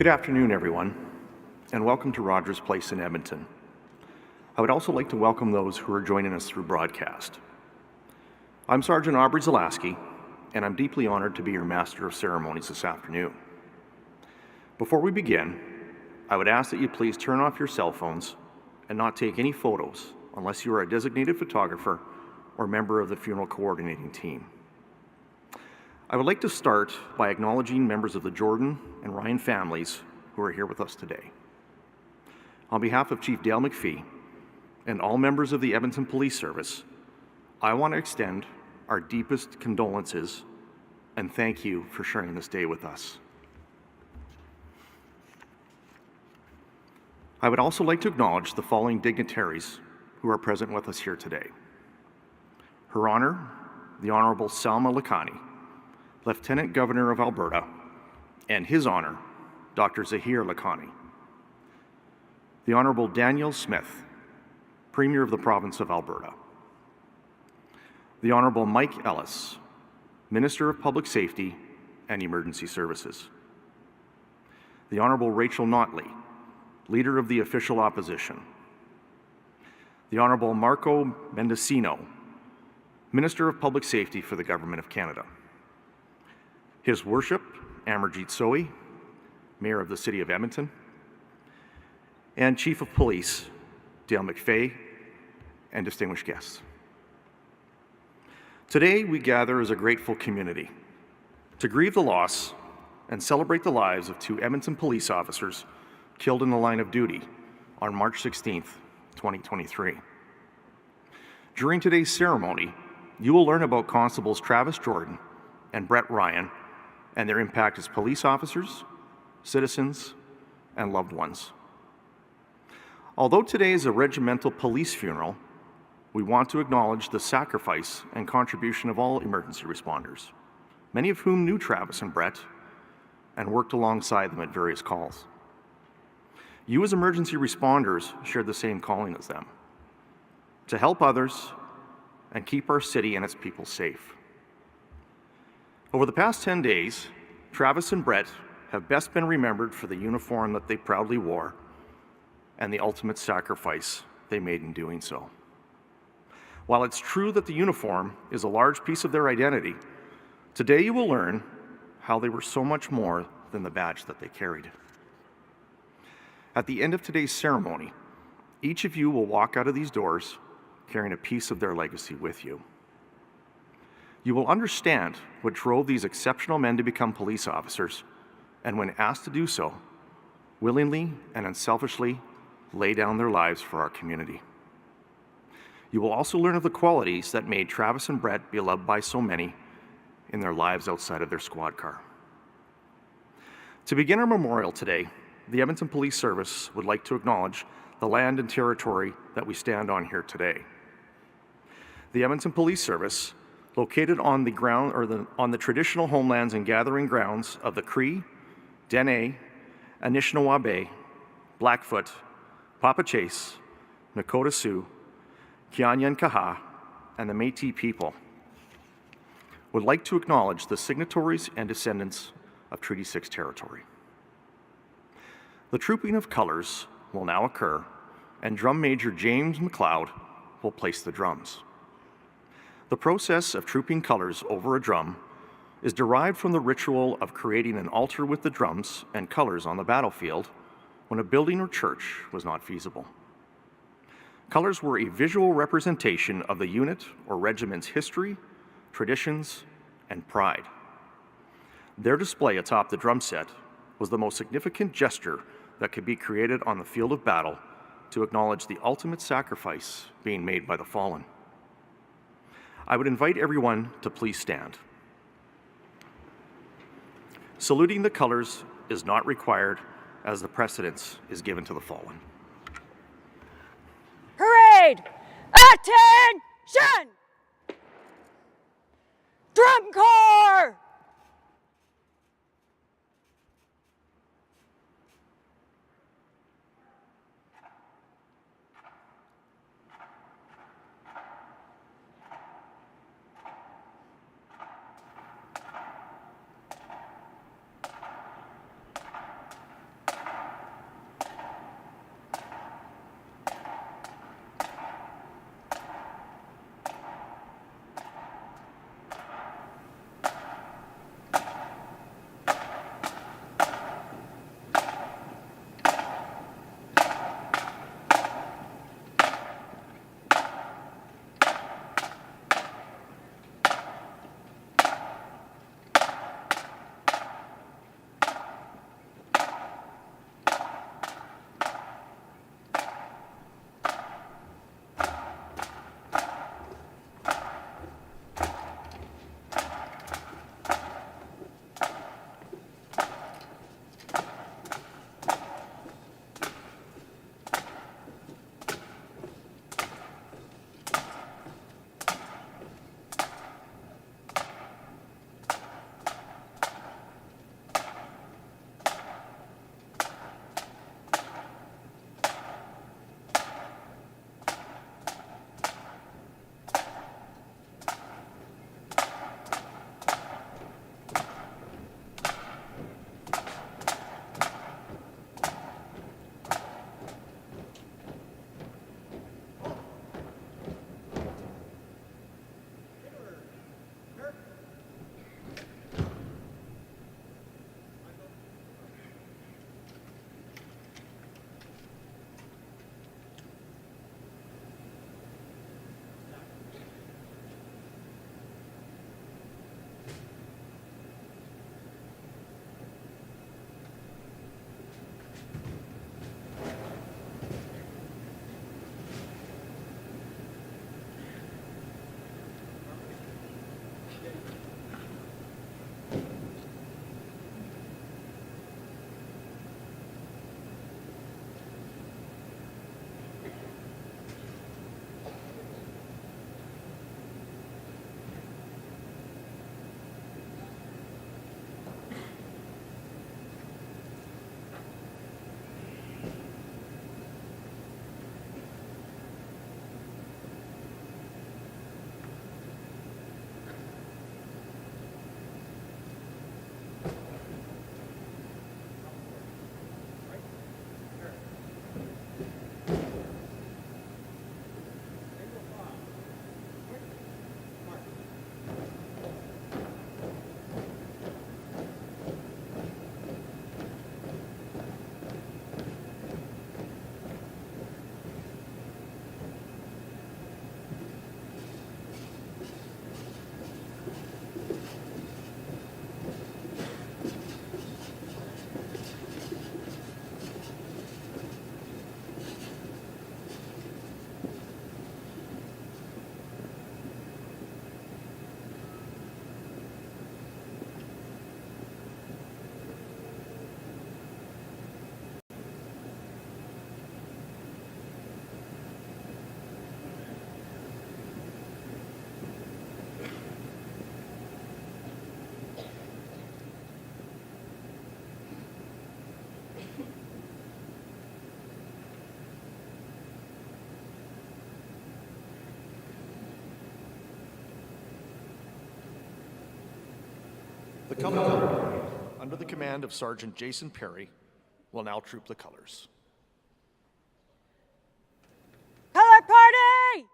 Good afternoon, everyone, and welcome to Rogers Place in Edmonton. I would also like to welcome those who are joining us through broadcast. I'm Sergeant Aubrey Zalaski, and I'm deeply honored to be your Master of Ceremonies this afternoon. Before we begin, I would ask that you please turn off your cell phones and not take any photos unless you are a designated photographer or member of the funeral coordinating team. I would like to start by acknowledging members of the Jordan and Ryan families who are here with us today. On behalf of Chief Dale McPhee and all members of the Edmonton Police Service, I want to extend our deepest condolences and thank you for sharing this day with us. I would also like to acknowledge the following dignitaries who are present with us here today. Her Honor, the Honorable Salma Lakhani, Lieutenant Governor of Alberta, and His Honor, Dr. Zahir Lakhani. The Honorable Daniel Smith, Premier of the Province of Alberta. The Honorable Mike Ellis, Minister of Public Safety and Emergency Services. The Honorable Rachel Notley, Leader of the Official Opposition. The Honorable Marco Mendocino, Minister of Public Safety for the Government of Canada. His Worship, Amarjeet Sohi, Mayor of the City of Edmonton, and Chief of Police, Dale McPhee, and distinguished guests. Today, we gather as a grateful community to grieve the loss and celebrate the lives of two Edmonton police officers killed in the line of duty on March 16th, 2023. During today's ceremony, you will learn about Constables Travis Jordan and Brett Ryan and their impact as police officers, citizens, and loved ones. Although today is a regimental police funeral, we want to acknowledge the sacrifice and contribution of all emergency responders, many of whom knew Travis and Brett and worked alongside them at various calls. You as emergency responders shared the same calling as them, to help others and keep our city and its people safe. Over the past 10 days, Travis and Brett have best been remembered for the uniform that they proudly wore and the ultimate sacrifice they made in doing so. While it's true that the uniform is a large piece of their identity, today you will learn how they were so much more than the badge that they carried. At the end of today's ceremony, each of you will walk out of these doors carrying a piece of their legacy with you. You will understand what drove these exceptional men to become police officers, and when asked to do so, willingly and unselfishly lay down their lives for our community. You will also learn of the qualities that made Travis and Brett beloved by so many in their lives outside of their squad car. To begin our memorial today, the Edmonton Police Service would like to acknowledge the land and territory that we stand on here today. The Edmonton Police Service, located on the traditional homelands and gathering grounds of the Cree, Dene, Anishinaabe, Blackfoot, Papachase, Nakota Sioux, Kianyan Kaha, and the Métis people, would like to acknowledge the signatories and descendants of Treaty 6 territory. The trooping of colors will now occur, and Drum Major James McLeod will place the drums. The process of trooping colors over a drum is derived from the ritual of creating an altar with the drums and colors on the battlefield when a building or church was not feasible. Colors were a visual representation of the unit or regiment's history, traditions, and pride. Their display atop the drum set was the most significant gesture that could be created on the field of battle to acknowledge the ultimate sacrifice being made by the fallen. I would invite everyone to please stand. Saluting the colors is not required as the precedence is given to the fallen. Parade! Attention! Drum Corps! company, under the command of Sergeant Jason Perry, will now troop the colors. Color party!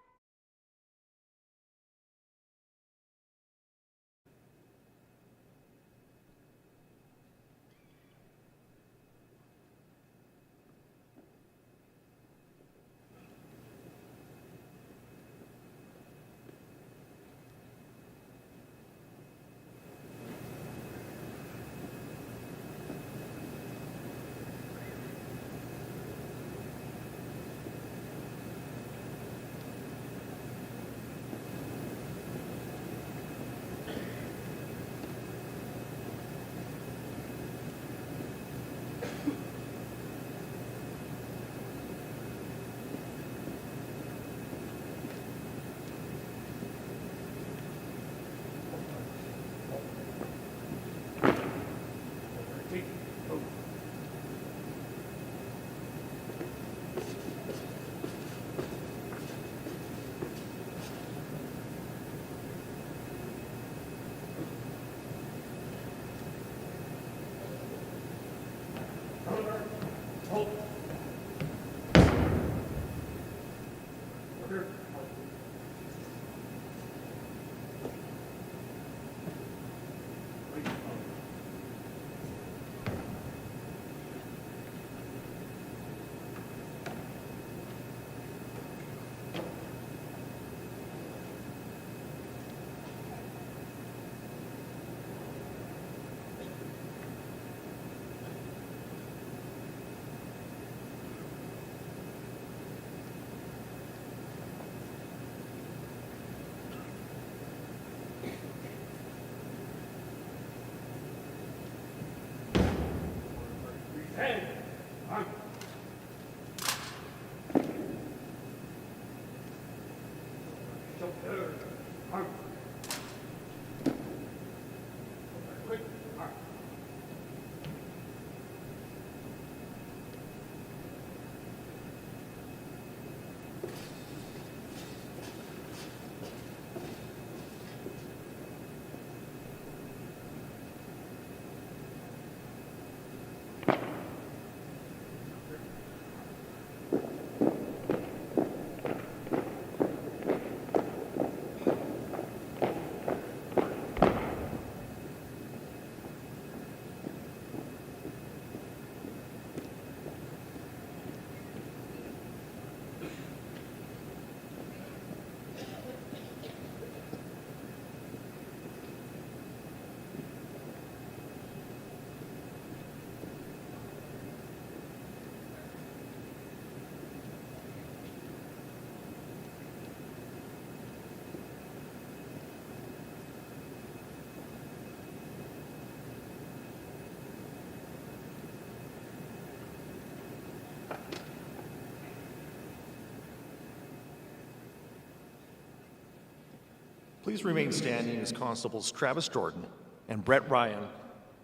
Please remain standing as Constables Travis Jordan and Brett Ryan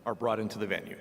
are brought into the venue.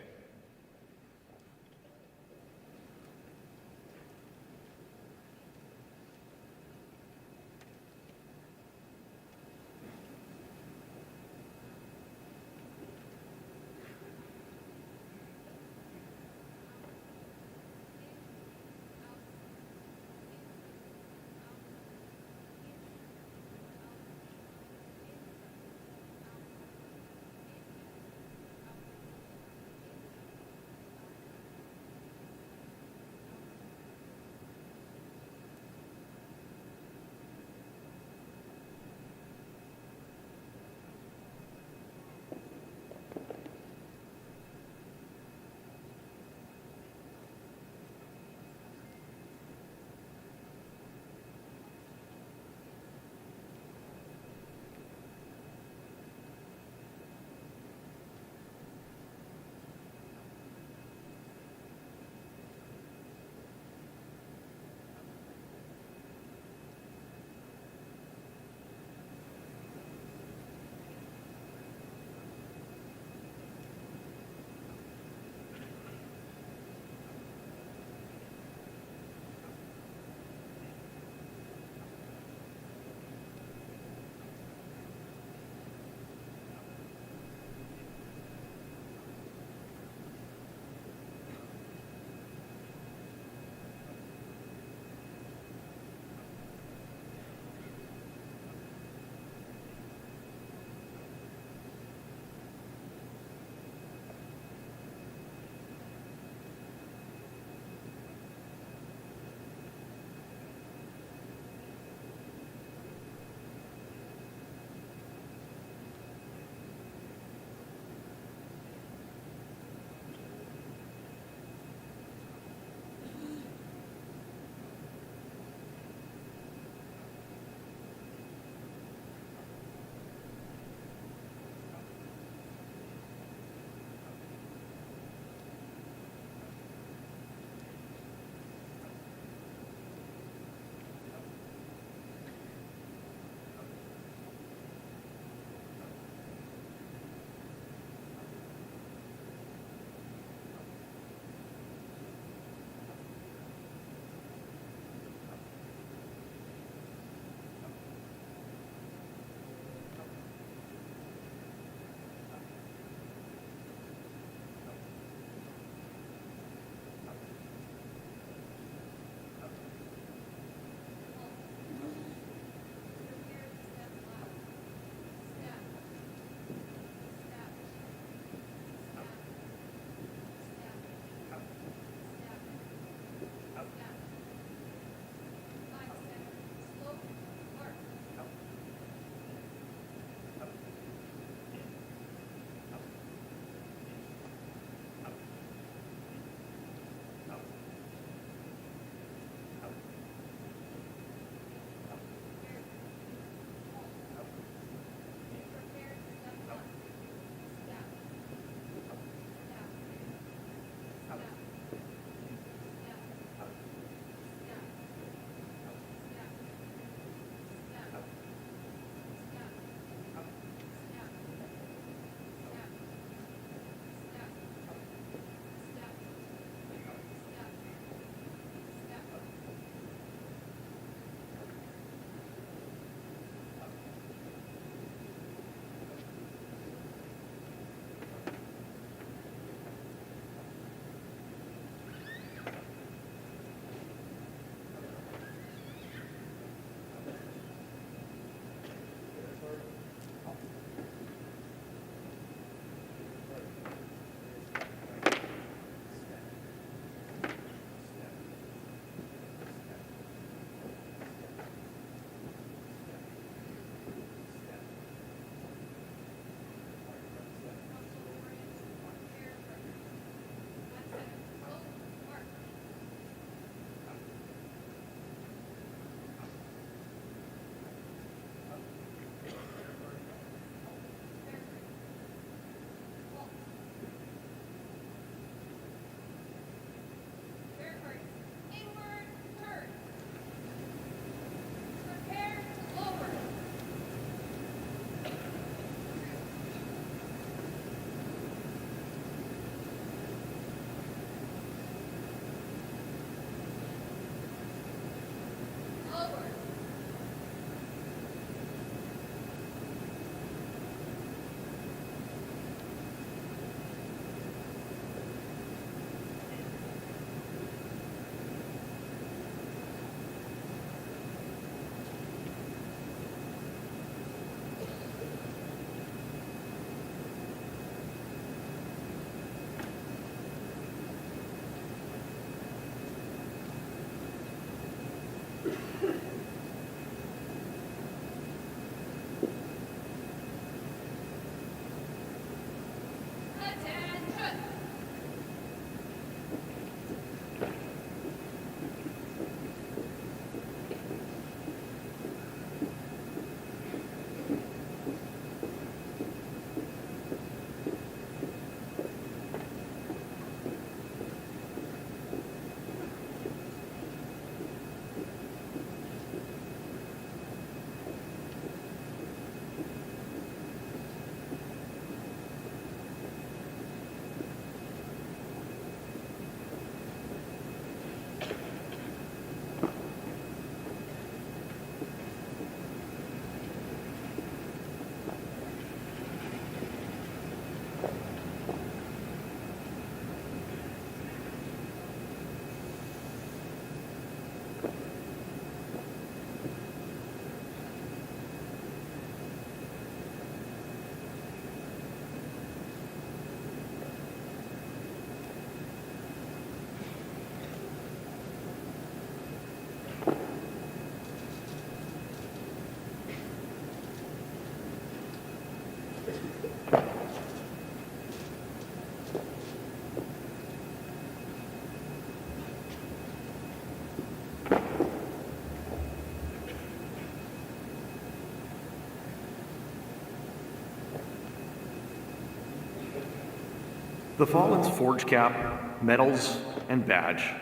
The fallen's forge cap, medals, and badge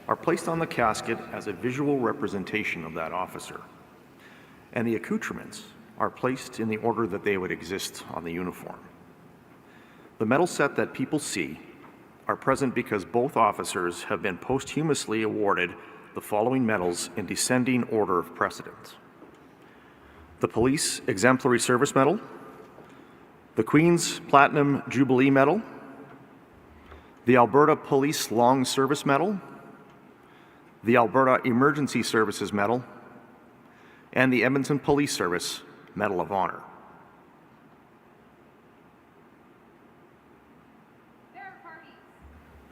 are placed on the casket as a visual representation of that officer, and the accoutrements are placed in the order that they would exist on the uniform. The medal set that people see are present because both officers have been posthumously awarded the following medals in descending order of precedence: the Police Exemplary Service Medal, the Queen's Platinum Jubilee Medal, the Alberta Police Long Service Medal, the Alberta Emergency Services Medal, and the Edmonton Police Service Medal of Honor. Fair parties,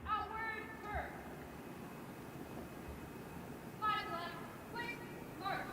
a word first. Flag left, quick, march.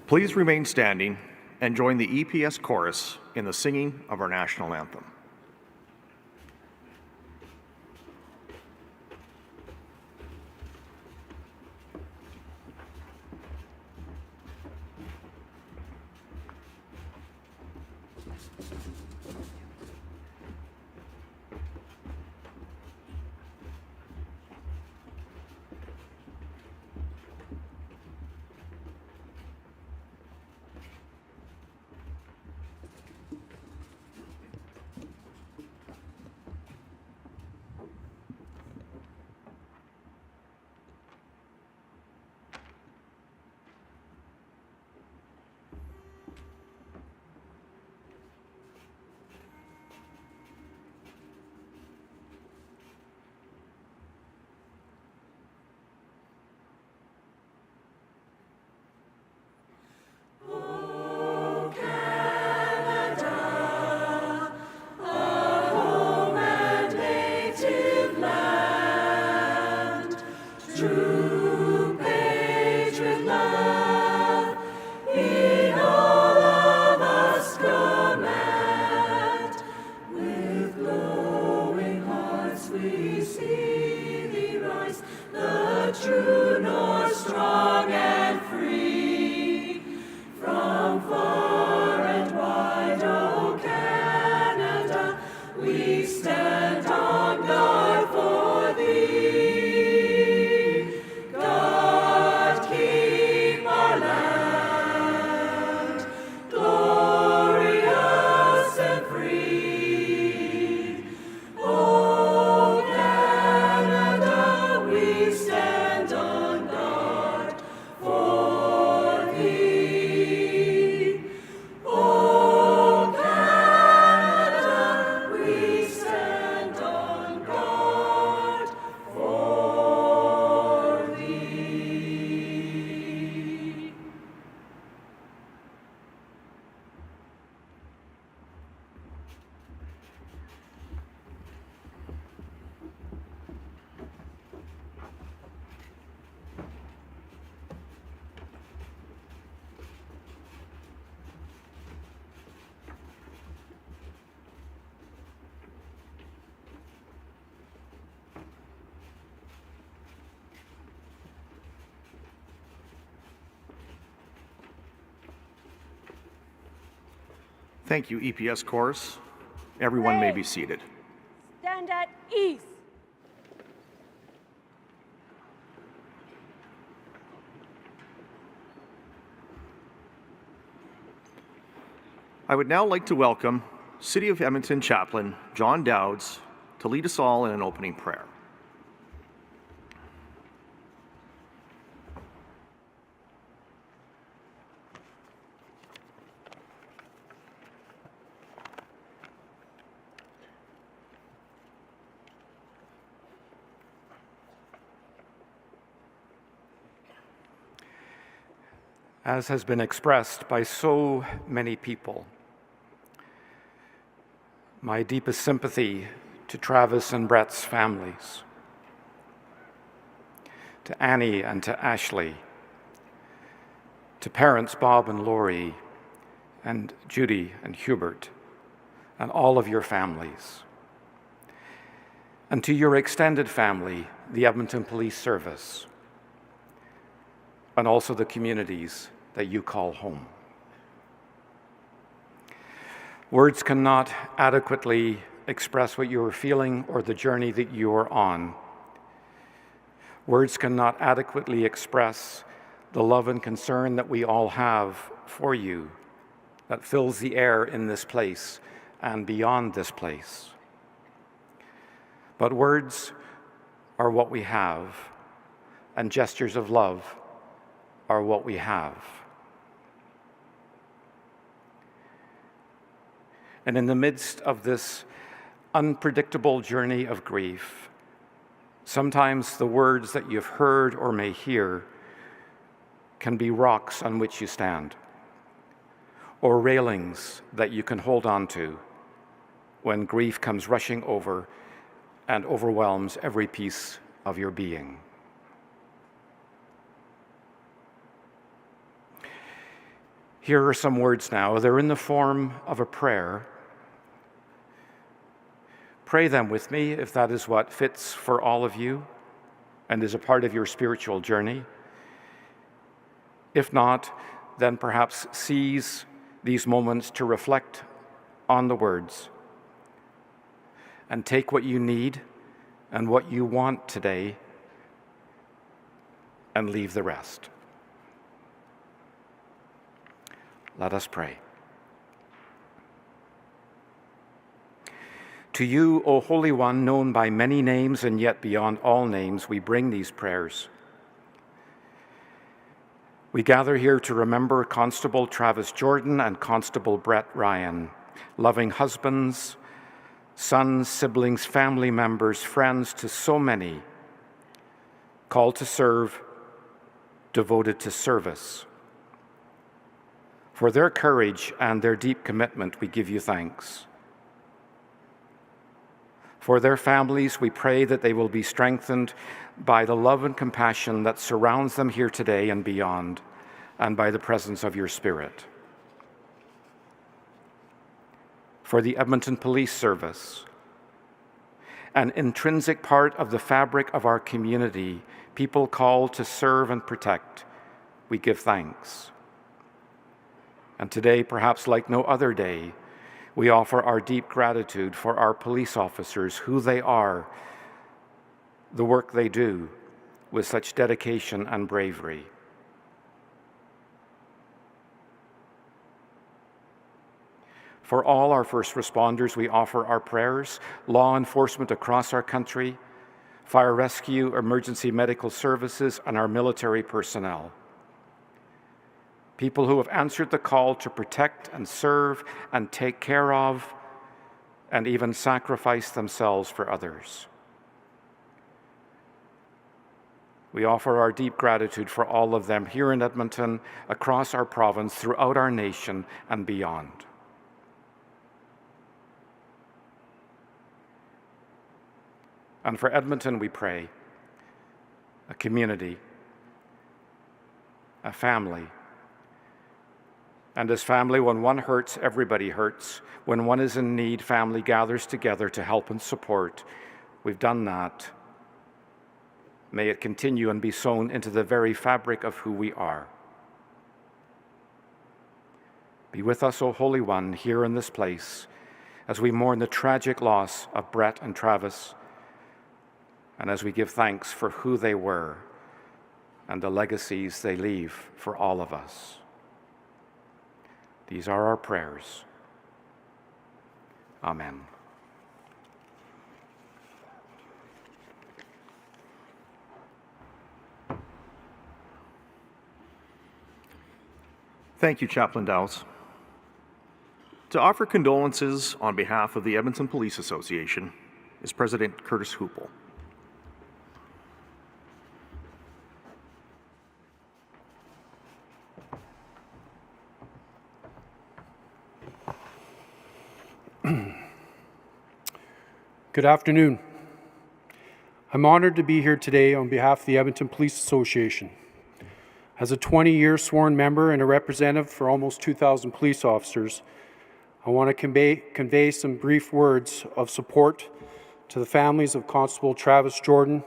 Please remain standing and join the EPS chorus in the singing of our national anthem. Thank you, EPS chorus. Everyone may be seated. Stand at ease. I would now like to welcome City of Edmonton Chaplain John Dowds to lead us all in an opening prayer. As has been expressed by so many people, my deepest sympathy to Travis and Brett's families, to Annie and to Ashley, to parents Bob and Lori, and Judy and Hubert, and all of your families, and to your extended family, the Edmonton Police Service, and also the communities that you call home. Words cannot adequately express what you are feeling or the journey that you are on. Words cannot adequately express the love and concern that we all have for you, that fills the air in this place and beyond this place. But words are what we have, and gestures of love are what we have. And in the midst of this unpredictable journey of grief, sometimes the words that you've heard or may hear can be rocks on which you stand, or railings that you can hold on to when grief comes rushing over and overwhelms every piece of your being. Here are some words now. They're in the form of a prayer. Pray them with me if that is what fits for all of you and is a part of your spiritual journey. If not, then perhaps seize these moments to reflect on the words and take what you need and what you want today and leave the rest. Let us pray. To you, O Holy One, known by many names and yet beyond all names, we bring these prayers. We gather here to remember Constable Travis Jordan and Constable Brett Ryan, loving husbands, sons, siblings, family members, friends to so many, called to serve, devoted to service. For their courage and their deep commitment, we give you thanks. For their families, we pray that they will be strengthened by the love and compassion that surrounds them here today and beyond, and by the presence of your Spirit. For the Edmonton Police Service, an intrinsic part of the fabric of our community, people called to serve and protect, we give thanks. And today, perhaps like no other day, we offer our deep gratitude for our police officers, who they are, the work they do with such dedication and bravery. For all our first responders, we offer our prayers, law enforcement across our country, fire rescue, emergency medical services, and our military personnel. People who have answered the call to protect and serve and take care of and even sacrifice themselves for others. We offer our deep gratitude for all of them here in Edmonton, across our province, throughout our nation, and beyond. And for Edmonton, we pray, a community, a family. And as family, when one hurts, everybody hurts. When one is in need, family gathers together to help and support. We've done that. May it continue and be sown into the very fabric of who we are. Be with us, O Holy One, here in this place, as we mourn the tragic loss of Brett and Travis, and as we give thanks for who they were and the legacies they leave for all of us. These are our prayers Amen. Thank you, Chaplain Dowse. To offer condolences on behalf of the Edmonton Police Association is President Curtis Hoople. Good afternoon. I'm honored to be here today on behalf of the Edmonton Police Association. As a 20-year sworn member and a representative for almost 2,000 police officers, I want to convey some brief words of support to the families of Constable Travis Jordan,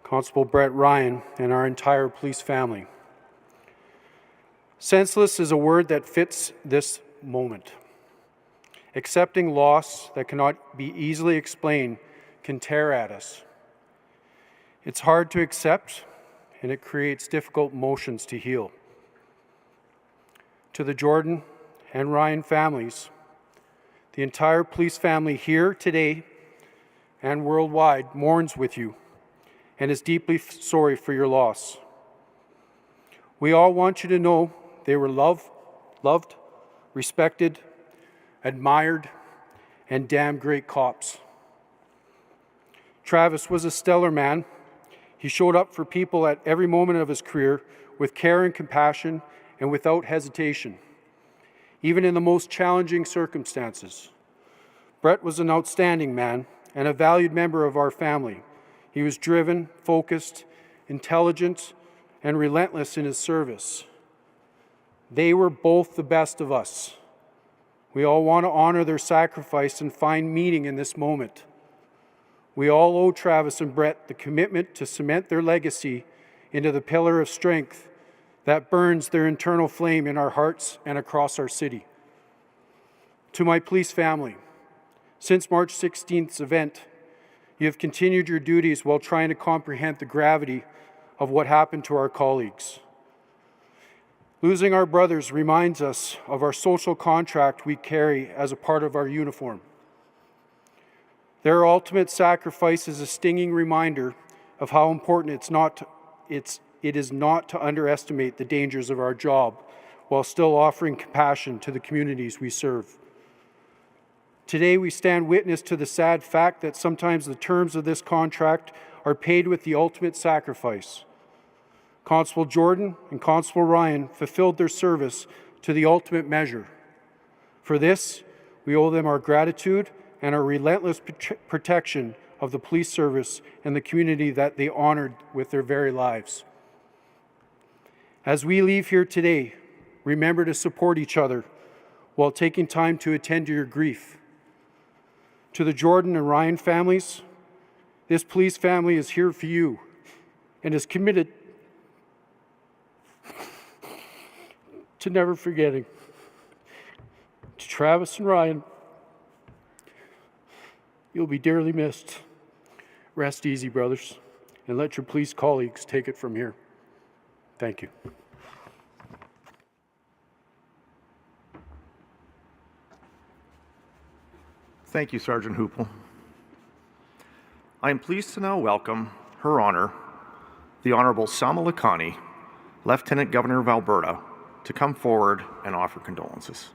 Constable Brett Ryan, and our entire police family. Senseless is a word that fits this moment. Accepting loss that cannot be easily explained can tear at us. It's hard to accept, and it creates difficult emotions to heal. To the Jordan and Ryan families, the entire police family here today and worldwide mourns with you and is deeply sorry for your loss. We all want you to know they were loved, respected, admired, and damn great cops. Travis was a stellar man. He showed up for people at every moment of his career with care and compassion and without hesitation, even in the most challenging circumstances. Brett was an outstanding man and a valued member of our family. He was driven, focused, intelligent, and relentless in his service. They were both the best of us. We all want to honor their sacrifice and find meaning in this moment. We all owe Travis and Brett the commitment to cement their legacy into the pillar of strength that burns their internal flame in our hearts and across our city. To my police family, since March 16th's event, you have continued your duties while trying to comprehend the gravity of what happened to our colleagues. Losing our brothers reminds us of our social contract we carry as a part of our uniform. Their ultimate sacrifice is a stinging reminder of how important it is not to underestimate the dangers of our job while still offering compassion to the communities we serve. Today we stand witness to the sad fact that sometimes the terms of this contract are paid with the ultimate sacrifice. Constable Jordan and Constable Ryan fulfilled their service to the ultimate measure. For this, we owe them our gratitude and our relentless protection of the police service and the community that they honored with their very lives. As we leave here today, remember to support each other while taking time to attend to your grief. To the Jordan and Ryan families, this police family is here for you and is committed to never forgetting. To Travis and Ryan, you'll be dearly missed. Rest easy, brothers, and let your police colleagues take it from here. Thank you. Thank you, Sergeant Hoople. I am pleased to now welcome Her Honor, the Honorable Sama Lakhani, Lieutenant Governor of Alberta, to come forward and offer condolences.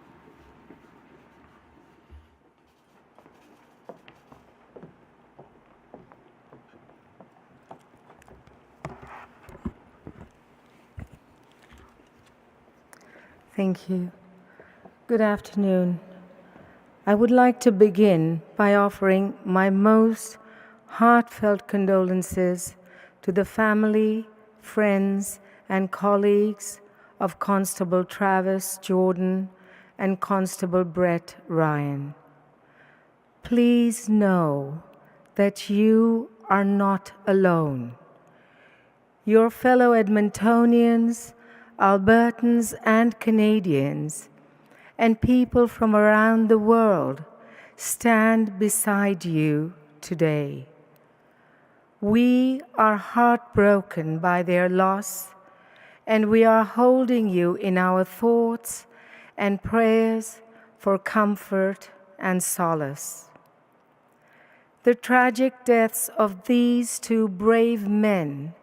Thank you. Good afternoon. I would like to begin by offering my most heartfelt condolences to the family, friends, and colleagues of Constable Travis Jordan and Constable Brett Ryan. Please know that you are not alone. Your fellow Edmontonians, Albertans, and Canadians, and people from around the world stand beside you today. We are heartbroken by their loss, and we are holding you in our thoughts and prayers for comfort and solace. The tragic deaths of these two brave men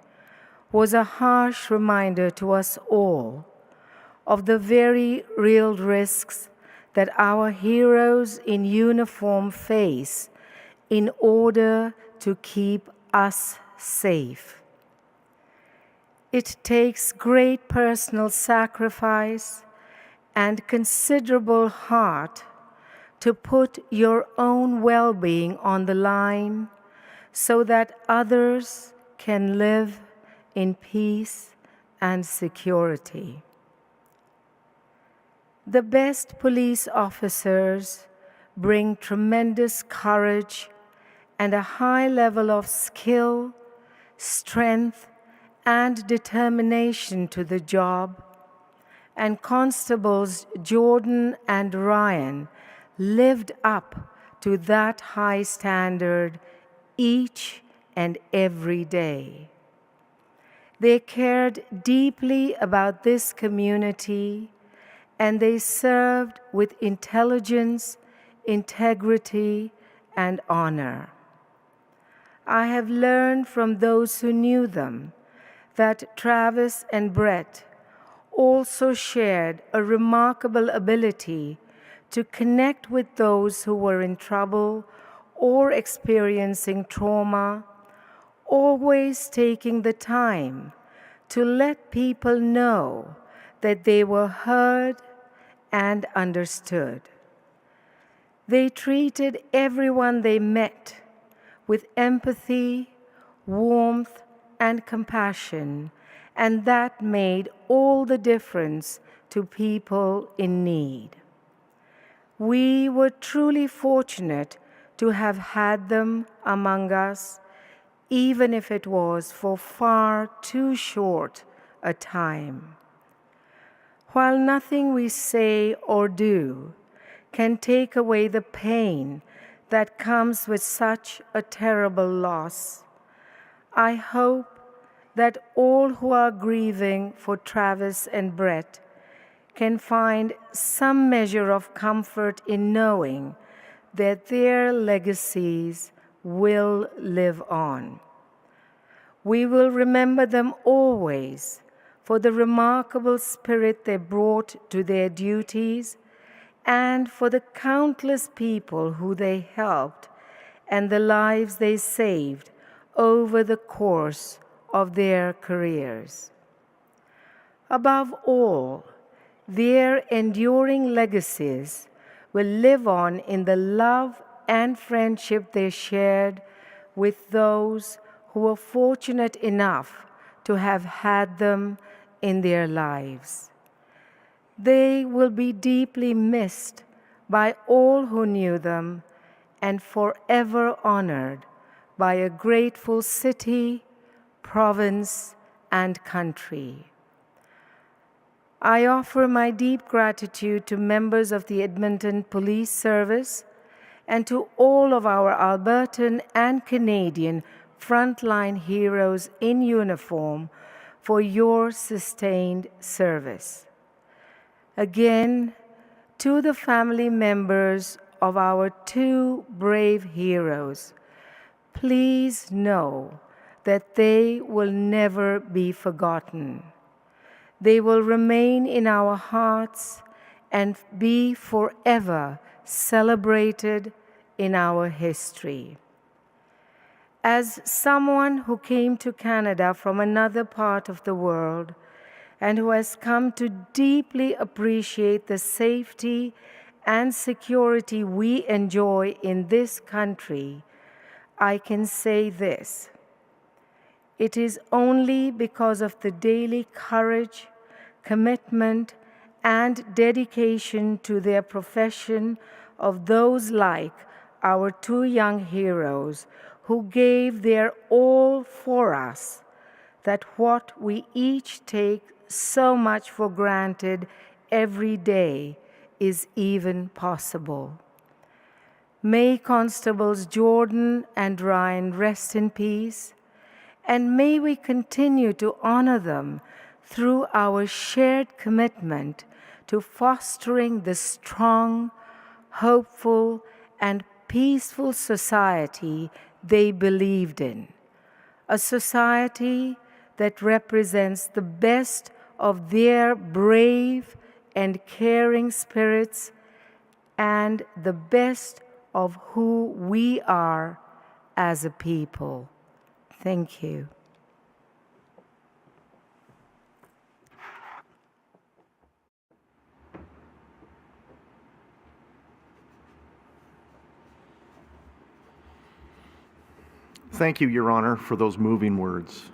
was a harsh reminder to us all of the very real risks that our heroes in uniform face in order to keep us safe. It takes great personal sacrifice and considerable heart to put your own well-being on the line so that others can live in peace and security. The best police officers bring tremendous courage and a high level of skill, strength, and determination to the job, and Constables Jordan and Ryan lived up to that high standard each and every day. They cared deeply about this community, and they served with intelligence, integrity, and honor. I have learned from those who knew them that Travis and Brett also shared a remarkable ability to connect with those who were in trouble or experiencing trauma, always taking the time to let people know that they were heard and understood. They treated everyone they met with empathy, warmth, and compassion, and that made all the difference to people in need. We were truly fortunate to have had them among us, even if it was for far too short a time. While nothing we say or do can take away the pain that comes with such a terrible loss, I hope that all who are grieving for Travis and Brett can find some measure of comfort in knowing that their legacies will live on. We will remember them always for the remarkable spirit they brought to their duties and for the countless people who they helped and the lives they saved over the course of their careers. Above all, their enduring legacies will live on in the love and friendship they shared with those who were fortunate enough to have had them in their lives. They will be deeply missed by all who knew them and forever honored by a grateful city, province, and country. I offer my deep gratitude to members of the Edmonton Police Service and to all of our Albertan and Canadian frontline heroes in uniform for your sustained service. Again, to the family members of our two brave heroes, please know that they will never be forgotten. They will remain in our hearts and be forever celebrated in our history. As someone who came to Canada from another part of the world and who has come to deeply appreciate the safety and security we enjoy in this country, I can say this: it is only because of the daily courage, commitment, and dedication to their profession of those like our two young heroes who gave their all for us that what we each take so much for granted every day is even possible. May Constables Jordan and Ryan rest in peace, and may we continue to honor them through our shared commitment to fostering the strong, hopeful, and peaceful society they believed in. A society that represents the best of their brave and caring spirits and the best of who we are as a people. Thank you. Thank you, Your Honor, for those moving words.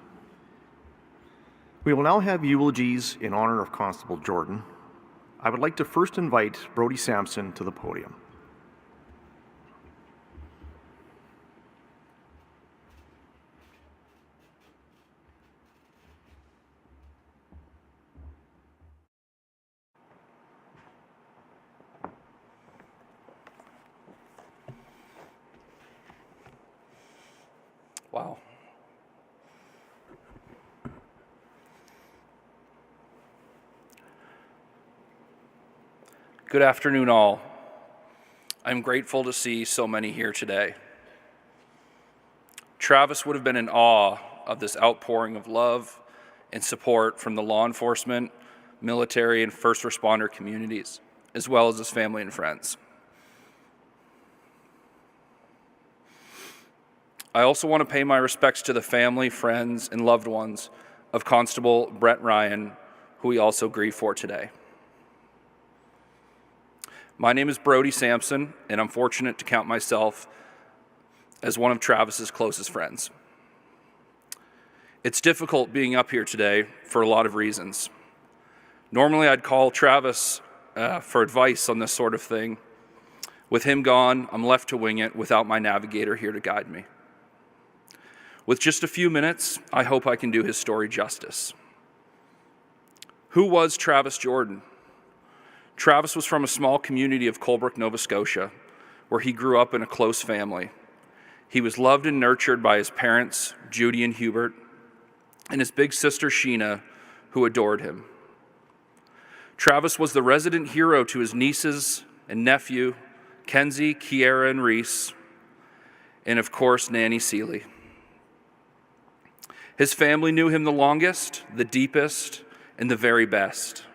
We will now have eulogies in honor of Constable Jordan. I would like to first invite Brodie Sampson to the podium. Wow. Good afternoon, all. I'm grateful to see so many here today. Travis would have been in awe of this outpouring of love and support from the law enforcement, military, and first responder communities, as well as his family and friends. I also want to pay my respects to the family, friends, and loved ones of Constable Brett Ryan, who we also grieve for today. My name is Brodie Sampson, and I'm fortunate to count myself as one of Travis's closest friends. It's difficult being up here today for a lot of reasons. Normally, I'd call Travis for advice on this sort of thing. With him gone, I'm left to wing it without my navigator here to guide me. With just a few minutes, I hope I can do his story justice. Who was Travis Jordan? Travis was from a small community of Colebrook, Nova Scotia, where he grew up in a close family. He was loved and nurtured by his parents, Judy and Hubert, and his big sister, Sheena, who adored him. Travis was the resident hero to his nieces and nephew, Kenzie, Kiera, and Reese, and of course, Nanny Seeley. His family knew him the longest, the deepest, and the very best.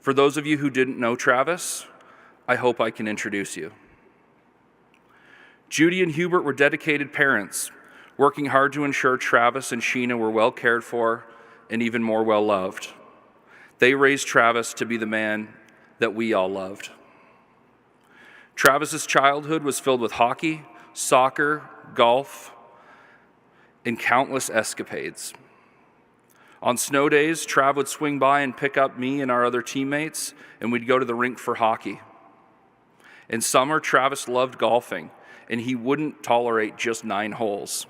For those of you who didn't know Travis, I hope I can introduce you. Judy and Hubert were dedicated parents, working hard to ensure Travis and Sheena were well cared for and even more well loved. They raised Travis to be the man that we all loved. Travis's childhood was filled with hockey, soccer, golf, and countless escapades. On snow days, Trav would swing by and pick up me and our other teammates, and we'd go to the rink for hockey. In summer, Travis loved golfing, and he wouldn't tolerate just 9 holes.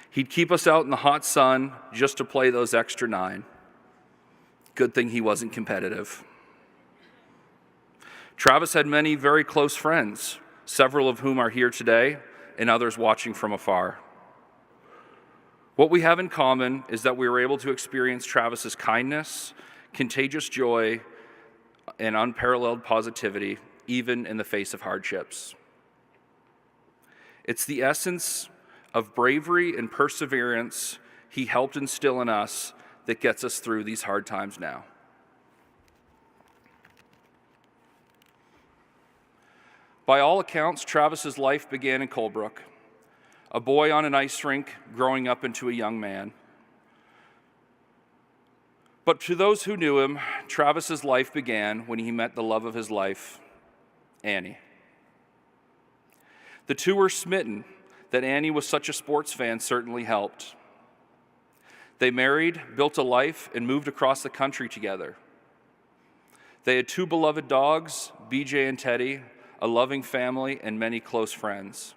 He'd keep us out in the hot sun just to play those extra 9. Good thing he wasn't competitive. Travis had many very close friends, several of whom are here today, and others watching from afar. What we have in common is that we were able to experience Travis's kindness, contagious joy, and unparalleled positivity, even in the face of hardships. It's the essence of bravery and perseverance he helped instill in us that gets us through these hard times now. By all accounts, Travis's life began in Colebrook. A boy on an ice rink growing up into a young man. But to those who knew him, Travis's life began when he met the love of his life, Annie. The two were smitten. That Annie was such a sports fan certainly helped. They married, built a life, and moved across the country together. They had 2 beloved dogs, BJ and Teddy, a loving family, and many close friends.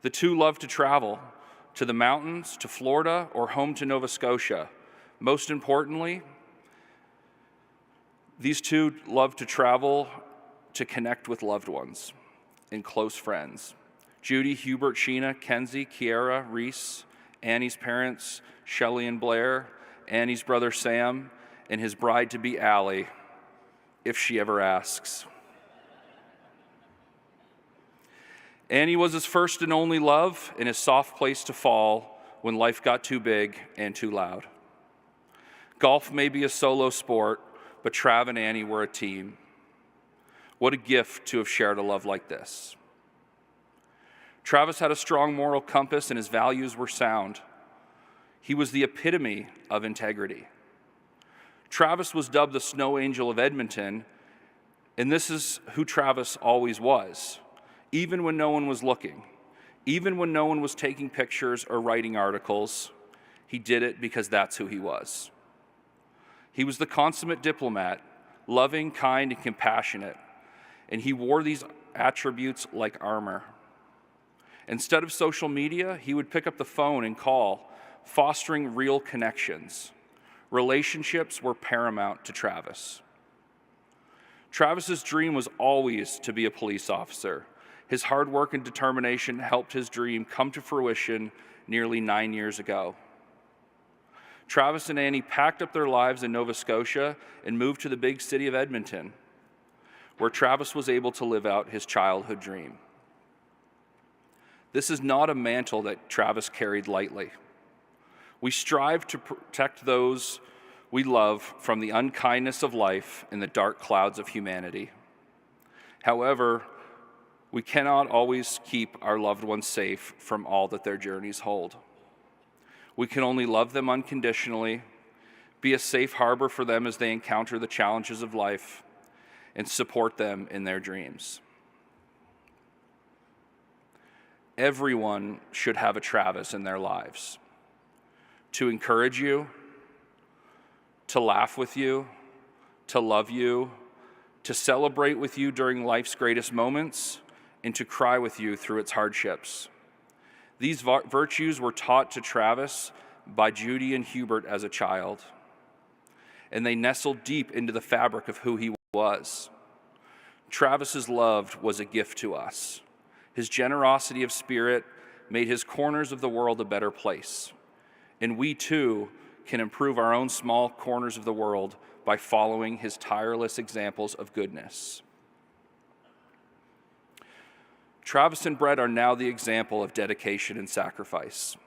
The two loved to travel, to the mountains, to Florida, or home to Nova Scotia. Most importantly, these two loved to travel to connect with loved ones and close friends. Judy, Hubert, Sheena, Kenzie, Kiera, Reese, Annie's parents, Shelley and Blair, Annie's brother Sam, and his bride-to-be Allie, if she ever asks. Annie was his first and only love and his soft place to fall when life got too big and too loud. Golf may be a solo sport, but Trav and Annie were a team. What a gift to have shared a love like this. Travis had a strong moral compass and his values were sound. He was the epitome of integrity. Travis was dubbed the Snow Angel of Edmonton, and this is who Travis always was, even when no one was looking, even when no one was taking pictures or writing articles. He did it because that's who he was. He was the consummate diplomat, loving, kind, and compassionate, and he wore these attributes like armor. Instead of social media, he would pick up the phone and call, fostering real connections. Relationships were paramount to Travis. Travis's dream was always to be a police officer. His hard work and determination helped his dream come to fruition nearly 9 years ago. Travis and Annie packed up their lives in Nova Scotia and moved to the big city of Edmonton, where Travis was able to live out his childhood dream. This is not a mantle that Travis carried lightly. We strive to protect those we love from the unkindness of life and the dark clouds of humanity. However, we cannot always keep our loved ones safe from all that their journeys hold. We can only love them unconditionally, be a safe harbor for them as they encounter the challenges of life, and support them in their dreams. Everyone should have a Travis in their lives to encourage you, to laugh with you, to love you, to celebrate with you during life's greatest moments, and to cry with you through its hardships. These virtues were taught to Travis by Judy and Hubert as a child, and they nestled deep into the fabric of who he was. Travis's love was a gift to us. His generosity of spirit made his corners of the world a better place, and we too can improve our own small corners of the world by following his tireless examples of goodness. Travis and Brett are now the example of dedication and sacrifice.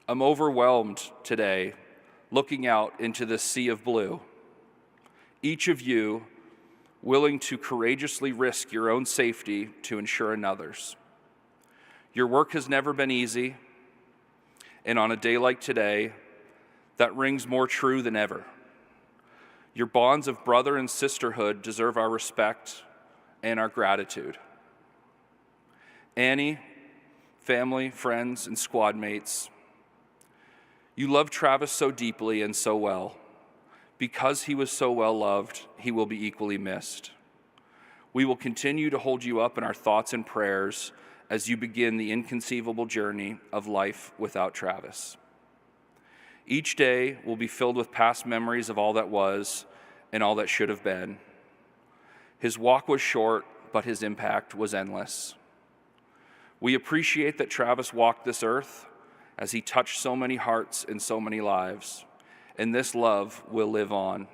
I'm overwhelmed today looking out into this sea of blue. Each of you willing to courageously risk your own safety to ensure another's. Your work has never been easy, and on a day like today, that rings more true than ever. Your bonds of brother and sisterhood deserve our respect and our gratitude. Annie, family, friends, and squad mates, you love Travis so deeply and so well. Because he was so well loved, he will be equally missed. We will continue to hold you up in our thoughts and prayers as you begin the inconceivable journey of life without Travis. Each day will be filled with past memories of all that was and all that should have been. His walk was short, but his impact was endless. We appreciate that Travis walked this earth as he touched so many hearts and so many lives, and this love will live on.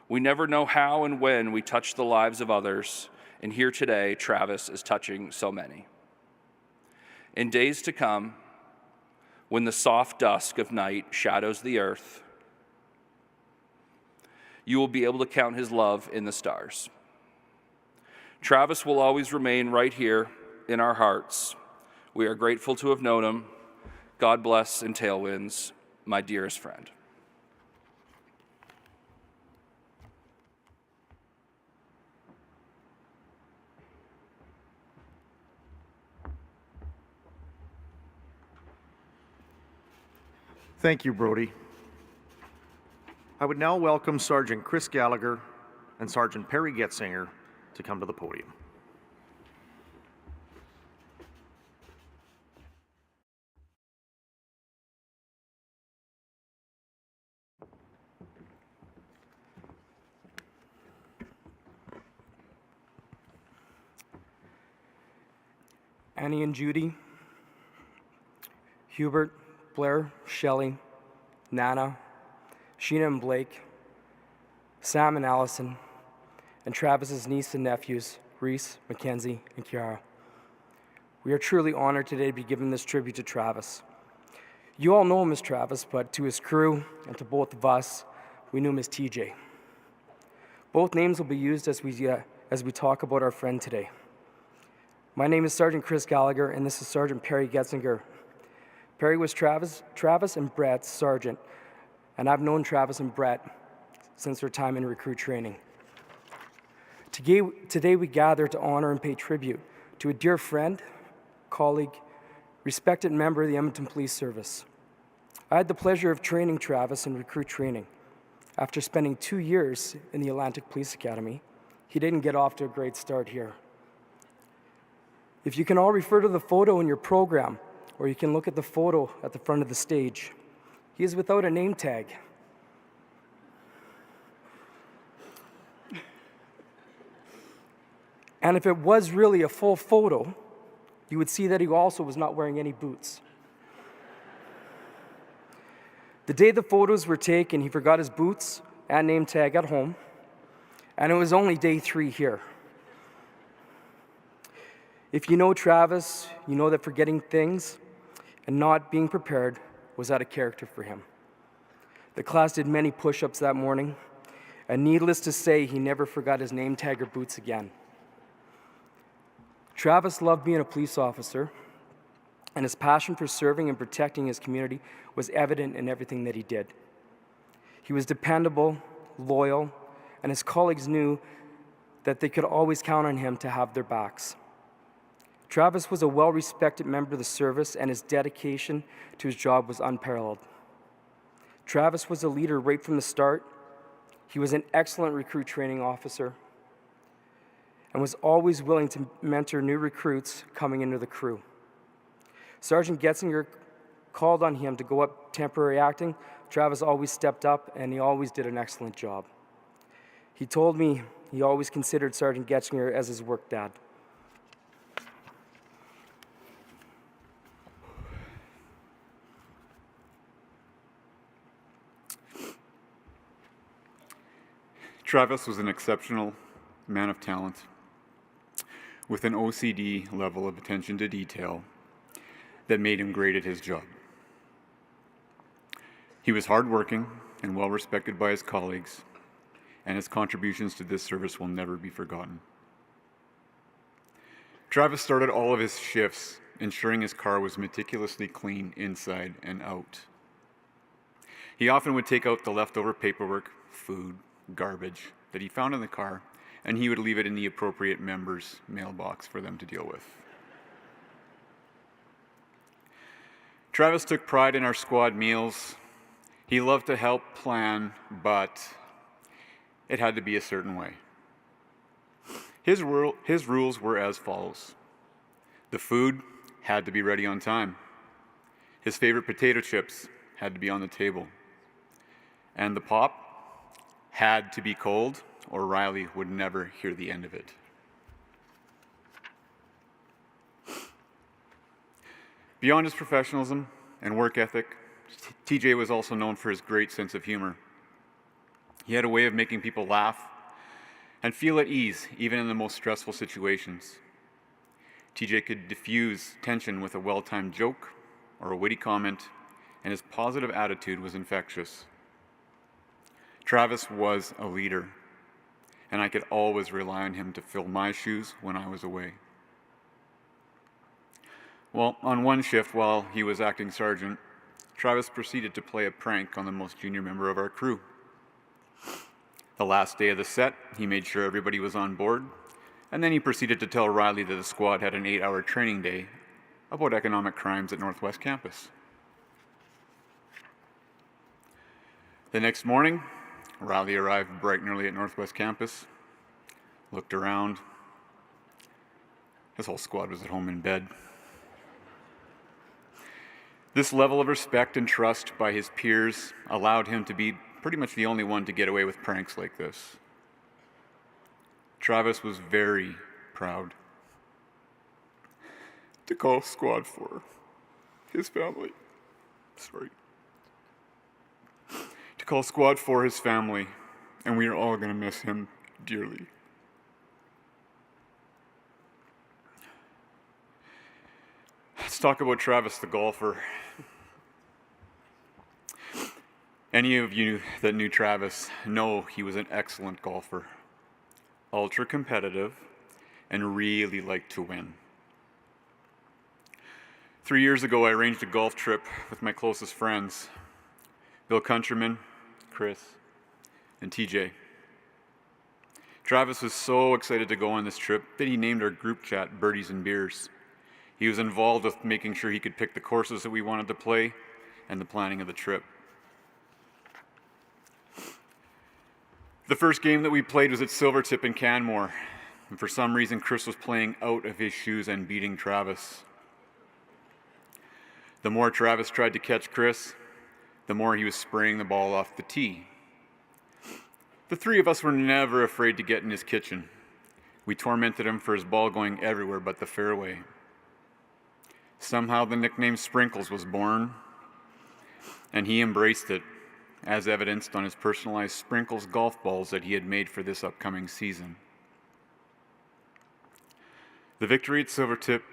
We never know how and when we touch the lives of others, and here today, Travis is touching so many. In days to come, when the soft dusk of night shadows the earth, you will be able to count his love in the stars. Travis will always remain right here in our hearts. We are grateful to have known him. God bless and tailwinds, my dearest friend. Thank you, Brody. I would now welcome Sergeant Chris Gallagher and Sergeant Perry Getzinger to come to the podium. Annie and Judy, Hubert, Blair, Shelley, Nana, Sheena and Blake, Sam and Allison, and Travis's niece and nephews, Reese, Mackenzie, and Kiara. We are truly honored today to be giving this tribute to Travis. You all know him as Travis, but to his crew and to both of us, we knew him as TJ. Both names will be used as we talk about our friend today. My name is Sergeant Chris Gallagher, and this is Sergeant Perry Getzinger. Perry was Travis and Brett's sergeant, and I've known Travis and Brett since their time in recruit training. Today we gather to honor and pay tribute to a dear friend, colleague, respected member of the Edmonton Police Service. I had the pleasure of training Travis in recruit training. After spending 2 years in the Atlantic Police Academy, he didn't get off to a great start here. If you can all refer to the photo in your program, or you can look at the photo at the front of the stage, he is without a name tag. And if it was really a full photo, you would see that he also was not wearing any boots. The day the photos were taken, he forgot his boots and name tag at home, and it was only day 3 here. If you know Travis, you know that forgetting things and not being prepared was out of character for him. The class did many push-ups that morning, and needless to say, he never forgot his name tag or boots again. Travis loved being a police officer, and his passion for serving and protecting his community was evident in everything that he did. He was dependable, loyal, and his colleagues knew that they could always count on him to have their backs. Travis was a well-respected member of the service, and his dedication to his job was unparalleled. Travis was a leader right from the start. He was an excellent recruit training officer and was always willing to mentor new recruits coming into the crew. Sergeant Getzinger called on him to go up temporary acting. Travis always stepped up, and he always did an excellent job. He told me he always considered Sergeant Getzinger as his work dad. Travis was an exceptional man of talent with an OCD level of attention to detail that made him great at his job. He was hardworking and well respected by his colleagues, and his contributions to this service will never be forgotten. Travis started all of his shifts ensuring his car was meticulously clean inside and out. He often would take out the leftover paperwork, food, garbage that he found in the car, and he would leave it in the appropriate member's mailbox for them to deal with. Travis took pride in our squad meals. He loved to help plan, but it had to be a certain way. His rules were as follows. The food had to be ready on time. His favorite potato chips had to be on the table. And the pop had to be cold, or Riley would never hear the end of it. Beyond his professionalism and work ethic, TJ was also known for his great sense of humor. He had a way of making people laugh and feel at ease, even in the most stressful situations. TJ could diffuse tension with a well-timed joke or a witty comment, and his positive attitude was infectious. Travis was a leader, and I could always rely on him to fill my shoes when I was away. Well, on one shift while he was acting sergeant, Travis proceeded to play a prank on the most junior member of our crew. The last day of the set, he made sure everybody was on board, and then he proceeded to tell Riley that the squad had an 8-hour training day about economic crimes at Northwest Campus. The next morning, Riley arrived bright and early at Northwest Campus, looked around. His whole squad was at home in bed. This level of respect and trust by his peers allowed him to be pretty much the only one to get away with pranks like this. Travis was very proud to call Squad 4 his family. To call Squad 4 his family, and we are all going to miss him dearly. talk about Travis the golfer. Any of you that knew Travis know he was an excellent golfer, ultra competitive, and really liked to win. 3 years ago, I arranged a golf trip with my closest friends, Bill Countryman, Chris, and TJ. Travis was so excited to go on this trip that he named our group chat Birdies and Beers. He was involved with making sure he could pick the courses that we wanted to play and the planning of the trip. The first game that we played was at Silvertip in Canmore, and for some reason Chris was playing out of his shoes and beating Travis. The more Travis tried to catch Chris, the more he was spraying the ball off the tee. The three of us were never afraid to get in his kitchen. We tormented him for his ball going everywhere but the fairway. Somehow the nickname Sprinkles was born, and he embraced it, as evidenced on his personalized Sprinkles golf balls that he had made for this upcoming season. The victory at Silvertip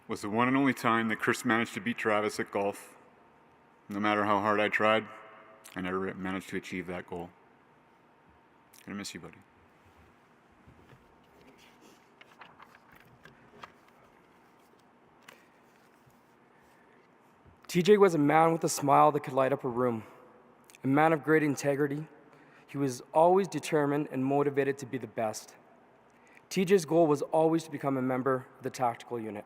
was the one and only time that Chris managed to beat Travis at golf. No matter how hard I tried, I never managed to achieve that goal. I miss you, buddy. TJ was a man with a smile that could light up a room. A man of great integrity, he was always determined and motivated to be the best. TJ's goal was always to become a member of the tactical unit.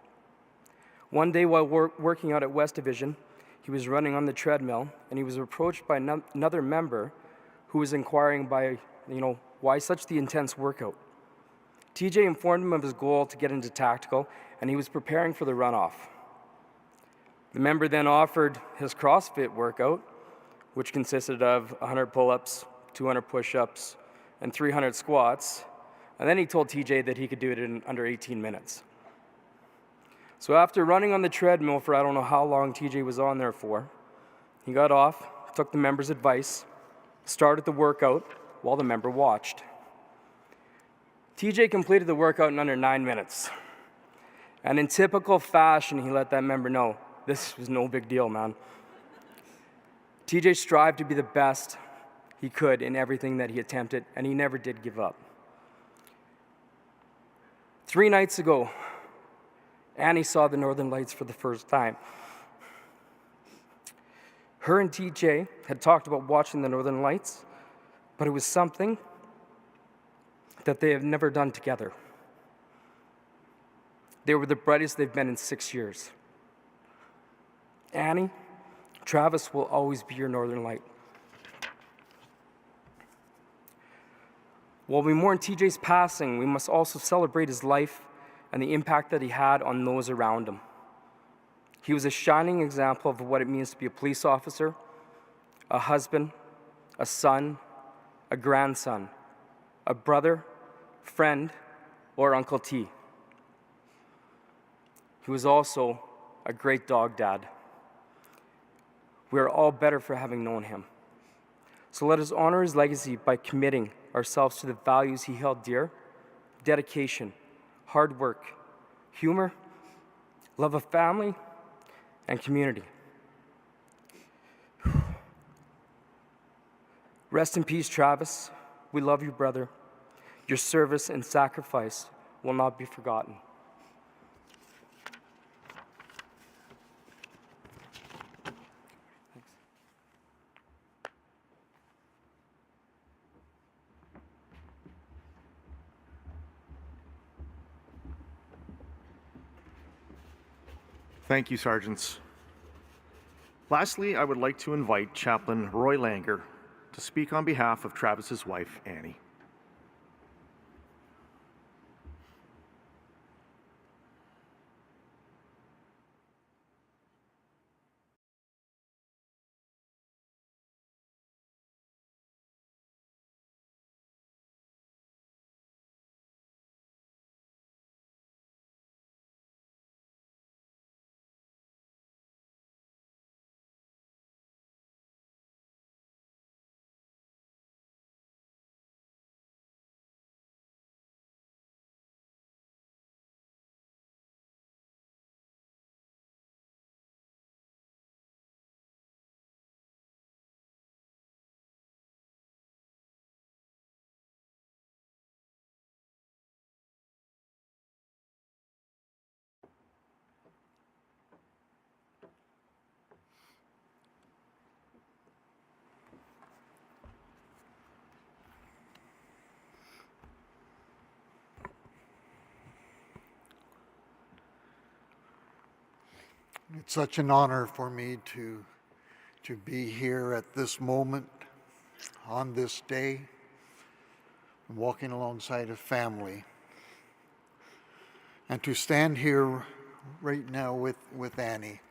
One day while working out at West Division, he was running on the treadmill and he was approached by another member who was inquiring why such the intense workout. TJ informed him of his goal to get into tactical and he was preparing for the runoff. The member then offered his CrossFit workout, which consisted of 100 pull-ups, 200 push-ups, and 300 squats. And then he told TJ that he could do it in under 18 minutes. So after running on the treadmill for I don't know how long TJ was on there for, he got off, took the member's advice, started the workout while the member watched. TJ completed the workout in under 9 minutes. And in typical fashion, he let that member know, this was no big deal, man. TJ strived to be the best he could in everything that he attempted, and he never did give up. 3 nights ago, Annie saw the Northern Lights for the first time. Her and TJ had talked about watching the Northern Lights, but it was something that they have never done together. They were the brightest they've been in 6 years. Annie, Travis will always be your Northern Light. While we mourn TJ's passing, we must also celebrate his life and the impact that he had on those around him. He was a shining example of what it means to be a police officer, a husband, a son, a grandson, a brother, friend, or Uncle T. He was also a great dog dad. We are all better for having known him. So let us honor his legacy by committing ourselves to the values he held dear: dedication, hard work, humor, love of family, and community. Rest in peace, Travis. We love you, brother. Your service and sacrifice will not be forgotten. Thank you, Sergeants. Lastly, I would like to invite Chaplain Roy Langer to speak on behalf of Travis's wife, Annie. It's such an honor for me to be here at this moment, on this day, walking alongside a family, and to stand here right now with Annie,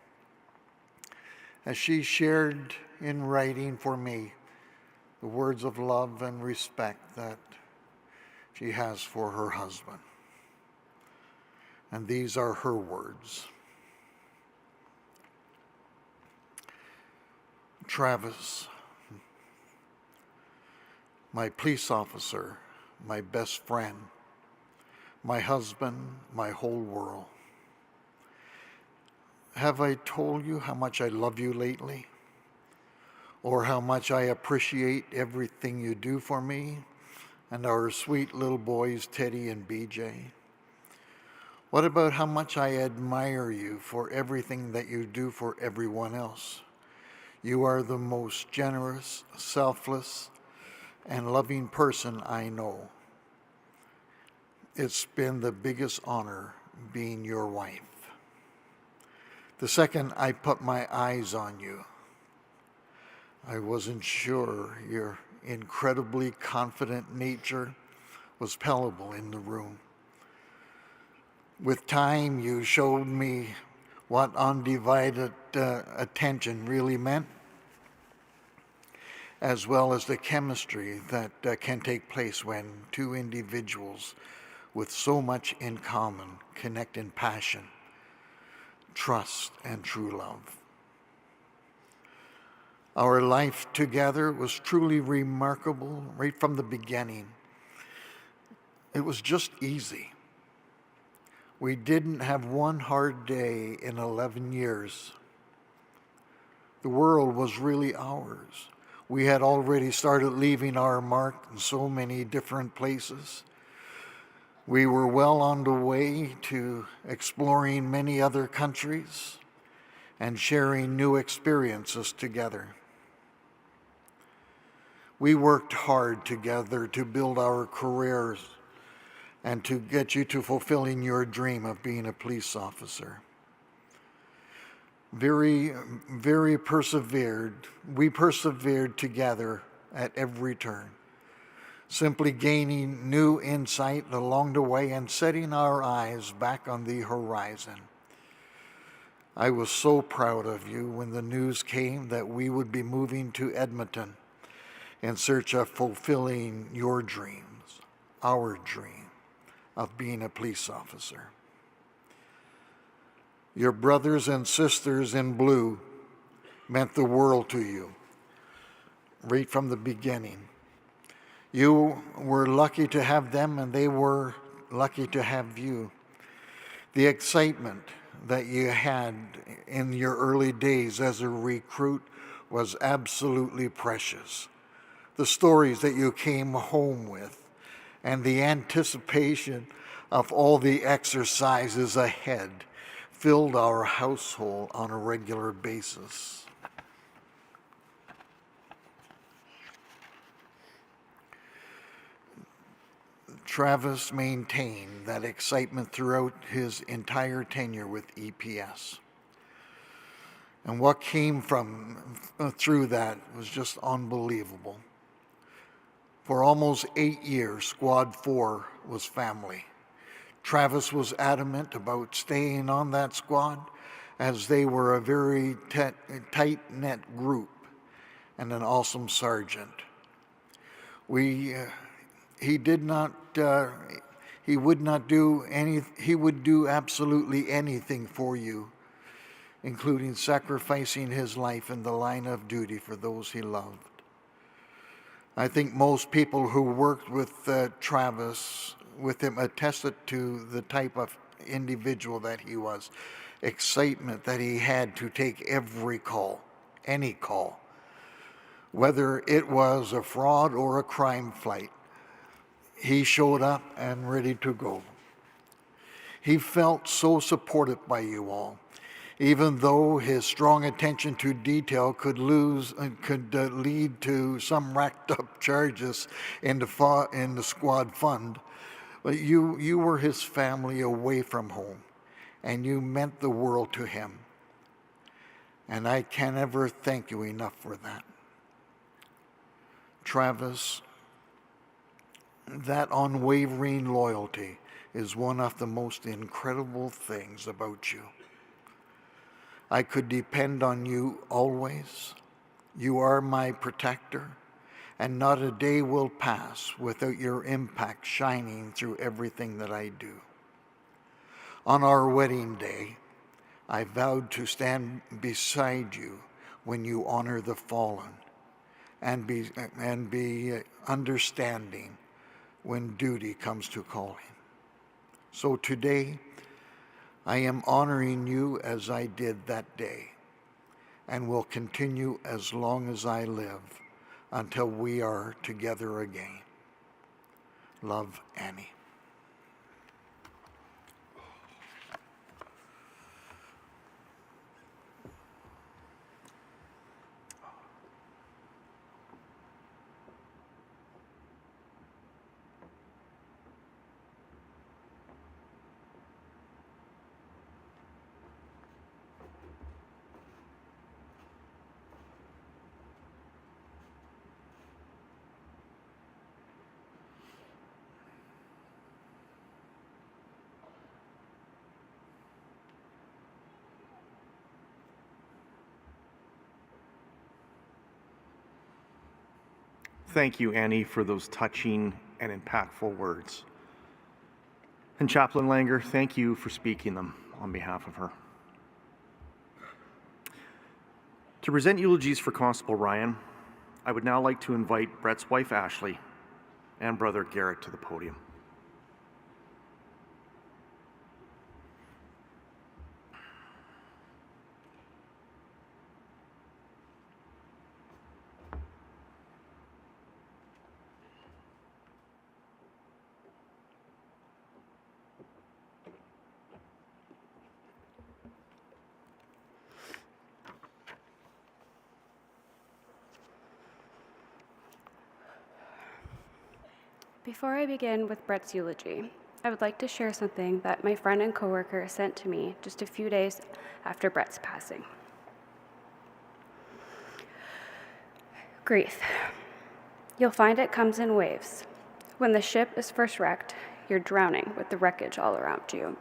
as she shared in writing for me the words of love and respect that she has for her husband. And these are her words. Travis, my police officer, my best friend, my husband, my whole world. Have I told you how much I love you lately? Or how much I appreciate everything you do for me and our sweet little boys, Teddy and BJ? What about how much I admire you for everything that you do for everyone else? You are the most generous, selfless, and loving person I know. It's been the biggest honor being your wife. The second I put my eyes on you, I wasn't sure your incredibly confident nature was palpable in the room. With time, you showed me what undivided attention really meant, as well as the chemistry that can take place when two individuals with so much in common connect in passion, trust, and true love. Our life together was truly remarkable right from the beginning. It was just easy. We didn't have one hard day in 11 years. The world was really ours. We had already started leaving our mark in so many different places. We were well on the way to exploring many other countries and sharing new experiences together. We worked hard together to build our careers and to get you to fulfilling your dream of being a police officer. We persevered together at every turn, simply gaining new insight along the way and setting our eyes back on the horizon. I was so proud of you when the news came that we would be moving to Edmonton in search of fulfilling your dreams, our dream of being a police officer. Your brothers and sisters in blue meant the world to you right from the beginning. You were lucky to have them, and they were lucky to have you. The excitement that you had in your early days as a recruit was absolutely precious. The stories that you came home with and the anticipation of all the exercises ahead filled our household on a regular basis. Travis maintained that excitement throughout his entire tenure with EPS. And what came through that was just unbelievable. For almost 8 years, Squad 4 was family. Travis was adamant about staying on that squad as they were a very tight-knit group and an awesome sergeant. He would do absolutely anything for you, including sacrificing his life in the line of duty for those he loved. I think most people who worked with Travis, with him, attested to the type of individual that he was, excitement that he had to take every call, any call, whether it was a fraud or a crime flight. He showed up and ready to go. He felt so supported by you all, even though his strong attention to detail could lead to some racked up charges in the squad fund. But you were his family away from home, and you meant the world to him. and I can't ever thank you enough for that. Travis, that unwavering loyalty is one of the most incredible things about you. I could depend on you always. You are my protector, and not a day will pass without your impact shining through everything that I do. On our wedding day, I vowed to stand beside you when you honor the fallen, and be understanding when duty comes to calling. So today, I am honoring you as I did that day, and will continue as long as I live until we are together again. Love, Annie. Thank you, Annie, for those touching and impactful words. And Chaplain Langer, thank you for speaking them on behalf of her. To present eulogies for Constable Ryan, I would now like to invite Brett's wife, Ashley, and brother Garrett to the podium. Before I begin with Brett's eulogy, I would like to share something that my friend and coworker sent to me just a few days after Brett's passing. Grief. You'll find it comes in waves. When the ship is first wrecked, you're drowning with the wreckage all around you.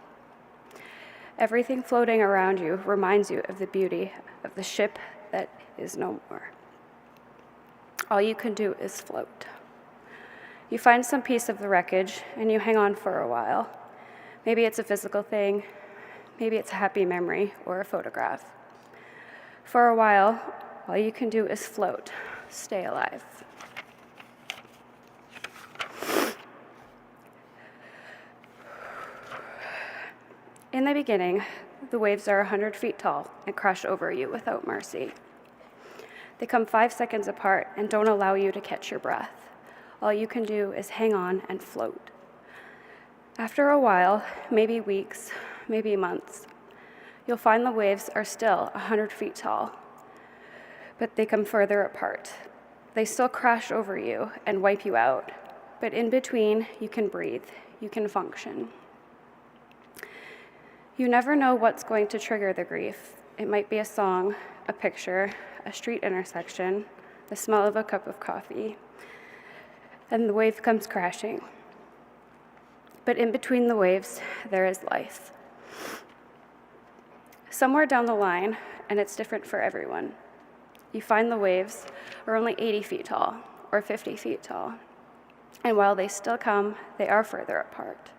Everything floating around you reminds you of the beauty of the ship that is no more. All you can do is float. You find some piece of the wreckage and you hang on for a while. Maybe it's a physical thing, maybe it's a happy memory or a photograph. For a while, all you can do is float, stay alive. In the beginning, the waves are 100 feet tall and crash over you without mercy. They come 5 seconds apart and don't allow you to catch your breath. All you can do is hang on and float. After a while, maybe weeks, maybe months, you'll find the waves are still 100 feet tall, but they come further apart. They still crash over you and wipe you out, but in between, you can breathe, you can function. You never know what's going to trigger the grief. It might be a song, a picture, a street intersection, the smell of a cup of coffee, and the wave comes crashing. But in between the waves, there is life. Somewhere down the line, and it's different for everyone, you find the waves are only 80 feet tall or 50 feet tall. And while they still come, they are further apart.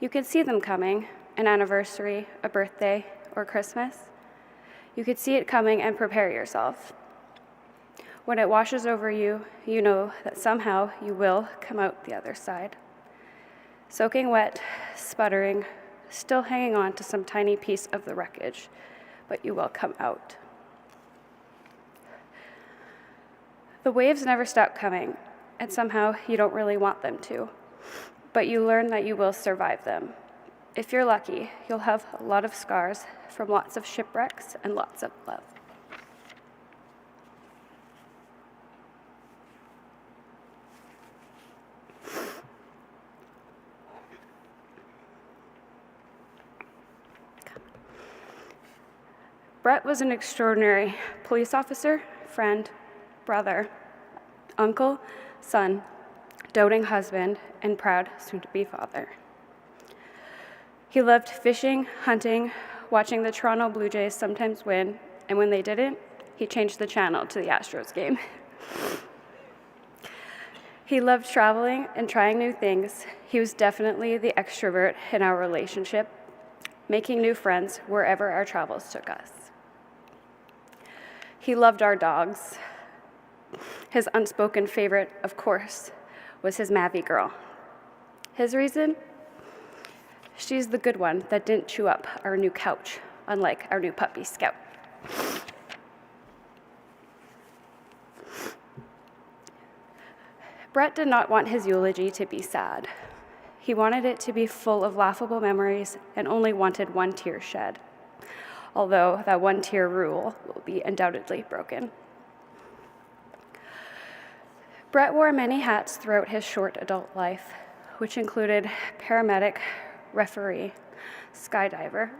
You can see them coming, an anniversary, a birthday, or Christmas. You could see it coming and prepare yourself. When it washes over you, you know that somehow you will come out the other side. Soaking wet, sputtering, still hanging on to some tiny piece of the wreckage, but you will come out. The waves never stop coming, and somehow you don't really want them to, but you learn that you will survive them. If you're lucky, you'll have a lot of scars from lots of shipwrecks and lots of love. Brett was an extraordinary police officer, friend, brother, uncle, son, doting husband, and proud soon-to-be father. He loved fishing, hunting, watching the Toronto Blue Jays sometimes win, and when they didn't, he changed the channel to the Astros game. He loved traveling and trying new things. He was definitely the extrovert in our relationship, making new friends wherever our travels took us. He loved our dogs. His unspoken favorite, of course, was his Mavi girl. His reason? She's the good one that didn't chew up our new couch, unlike our new puppy, Scout. Brett did not want his eulogy to be sad. He wanted it to be full of laughable memories and only wanted one tear shed, although that one tear rule will be undoubtedly broken. Brett wore many hats throughout his short adult life, which included paramedic, referee, skydiver,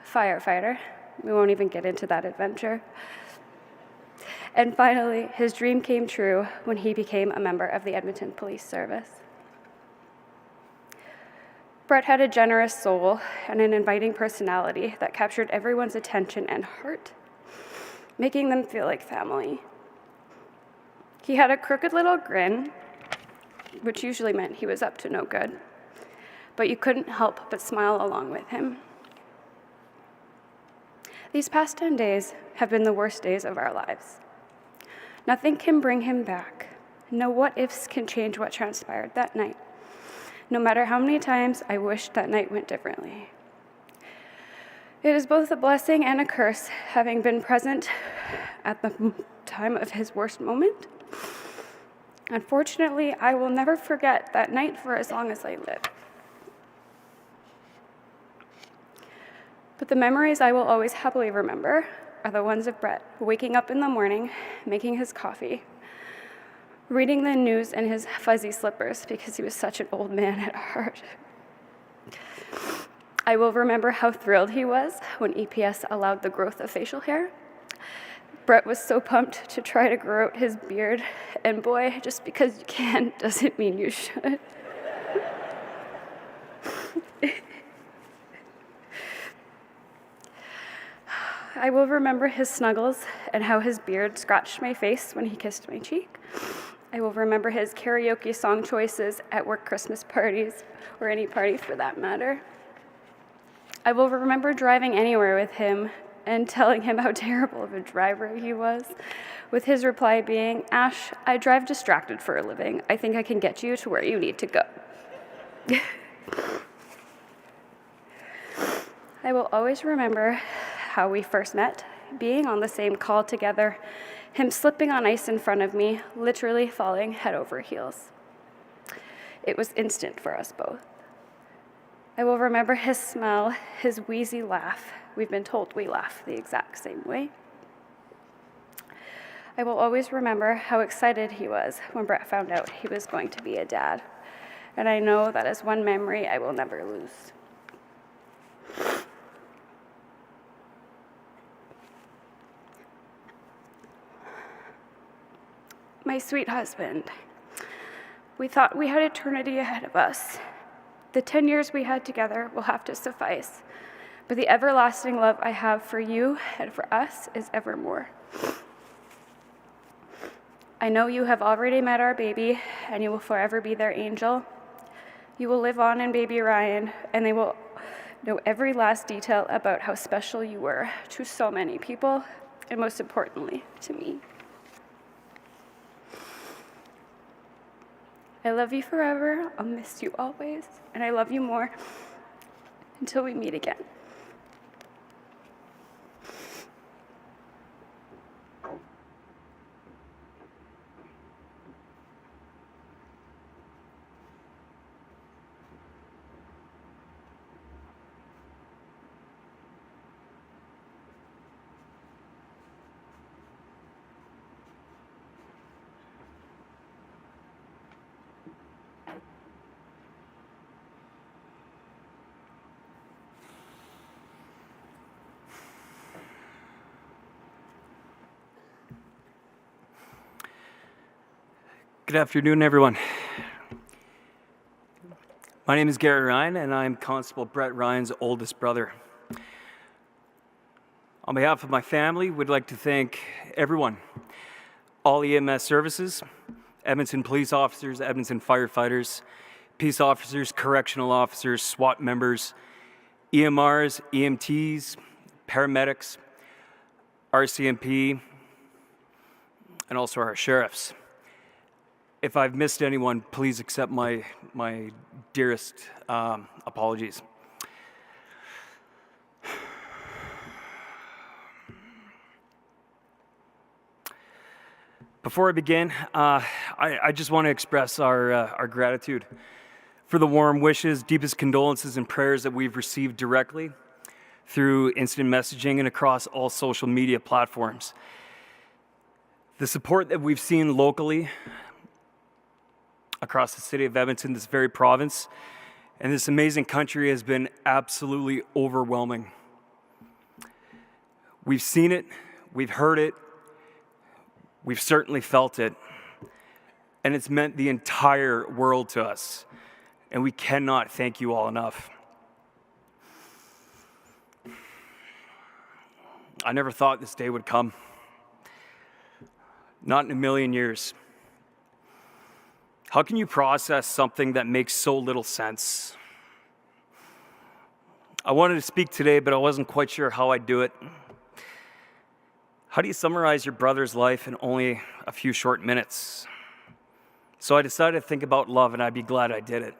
firefighter. We won't even get into that adventure. And finally, his dream came true when he became a member of the Edmonton Police Service. Brett had a generous soul and an inviting personality that captured everyone's attention and heart, making them feel like family. He had a crooked little grin, which usually meant he was up to no good, but you couldn't help but smile along with him. These past 10 days have been the worst days of our lives. Nothing can bring him back. No what-ifs can change what transpired that night, no matter how many times I wished that night went differently. It is both a blessing and a curse having been present at the time of his worst moment. Unfortunately, I will never forget that night for as long as I live. But the memories I will always happily remember are the ones of Brett waking up in the morning, making his coffee, reading the news in his fuzzy slippers because he was such an old man at heart. I will remember how thrilled he was when EPS allowed the growth of facial hair. Brett was so pumped to try to grow out his beard, and boy, just because you can doesn't mean you should. I will remember his snuggles and how his beard scratched my face when he kissed my cheek. I will remember his karaoke song choices at work Christmas parties, or any party for that matter. I will remember driving anywhere with him and telling him how terrible of a driver he was, with his reply being, "Ash, I drive distracted for a living. I think I can get you to where you need to go." I will always remember how we first met, being on the same call together, him slipping on ice in front of me, literally falling head over heels. It was instant for us both. I will remember his smile, his wheezy laugh. We've been told we laugh the exact same way. I will always remember how excited he was when Brett found out he was going to be a dad. And I know that is one memory I will never lose. My sweet husband, we thought we had eternity ahead of us. The 10 years we had together will have to suffice, but the everlasting love I have for you and for us is evermore. I know you have already met our baby, and you will forever be their angel. You will live on in baby Ryan, and they will know every last detail about how special you were to so many people, and most importantly, to me. I love you forever, I'll miss you always, and I love you more until we meet again. Good afternoon, everyone. My name is Garrett Ryan, and I'm Constable Brett Ryan's oldest brother. On behalf of my family, we'd like to thank everyone, all EMS services, Edmonton police officers, Edmonton firefighters, peace officers, correctional officers, SWAT members, EMRs, EMTs, paramedics, RCMP, and also our sheriffs. If I've missed anyone, please accept my dearest apologies. Before I begin, I just want to express our gratitude for the warm wishes, deepest condolences, and prayers that we've received directly through instant messaging and across all social media platforms. The support that we've seen locally across the city of Edmonton, this very province, and this amazing country has been absolutely overwhelming. We've seen it, we've heard it, we've certainly felt it, and it's meant the entire world to us, and we cannot thank you all enough. I never thought this day would come. Not in a million years. How can you process something that makes so little sense? I wanted to speak today, but I wasn't quite sure how I'd do it. How do you summarize your brother's life in only a few short minutes? So I decided to think about love, and I'd be glad I did it.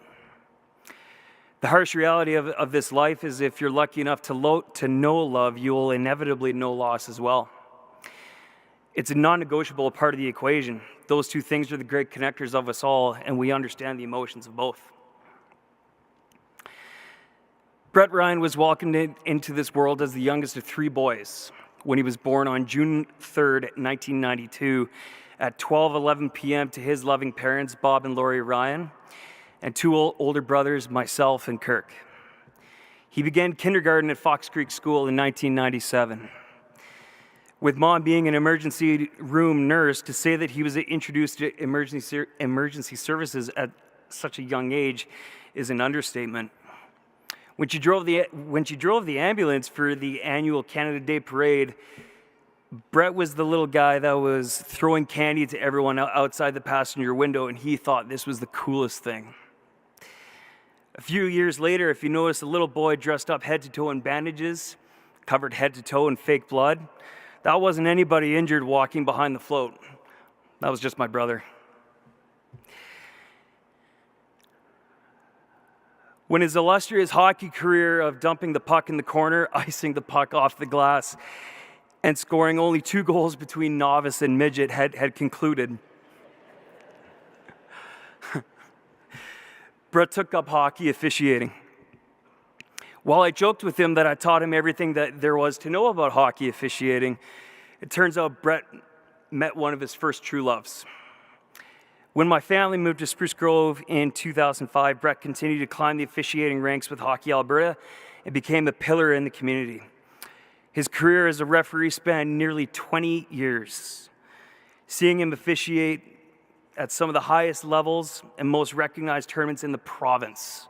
The harsh reality of this life is if you're lucky enough to know love, you will inevitably know loss as well. It's a non-negotiable part of the equation. Those two things are the great connectors of us all, and we understand the emotions of both. Brett Ryan was welcomed into this world as the youngest of three boys when he was born on June 3rd, 1992 at 12:11 p.m. to his loving parents, Bob and Lori Ryan, and two older brothers, myself and Kirk. He began kindergarten at Fox Creek School in 1997. With Mom being an emergency room nurse, to say that he was introduced to emergency services at such a young age is an understatement. When she drove the ambulance for the annual Canada Day Parade, Brett was the little guy that was throwing candy to everyone outside the passenger window, and he thought this was the coolest thing. A few years later, if you notice a little boy dressed up head to toe in bandages, covered head to toe in fake blood, that wasn't anybody injured walking behind the float. That was just my brother. When his illustrious hockey career of dumping the puck in the corner, icing the puck off the glass, and scoring only 2 goals between novice and midget had concluded, Brett took up hockey officiating. While I joked with him that I taught him everything that there was to know about hockey officiating, it turns out Brett met one of his first true loves. When my family moved to Spruce Grove in 2005, Brett continued to climb the officiating ranks with Hockey Alberta and became a pillar in the community. His career as a referee spanned nearly 20 years, seeing him officiate at some of the highest levels and most recognized tournaments in the province.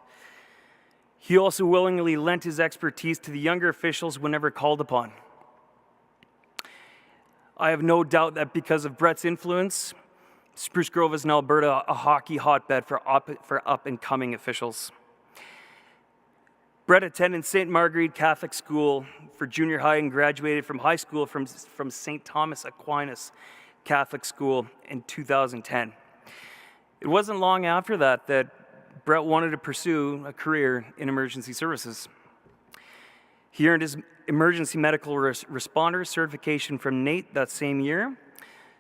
He also willingly lent his expertise to the younger officials whenever called upon. I have no doubt that because of Brett's influence, Spruce Grove is in Alberta a hockey hotbed for up-and-coming officials. Brett attended St. Marguerite Catholic School for junior high and graduated from high school from St. Thomas Aquinas Catholic School in 2010. It wasn't long after that Brett wanted to pursue a career in emergency services. He earned his emergency medical responder certification from NATE that same year,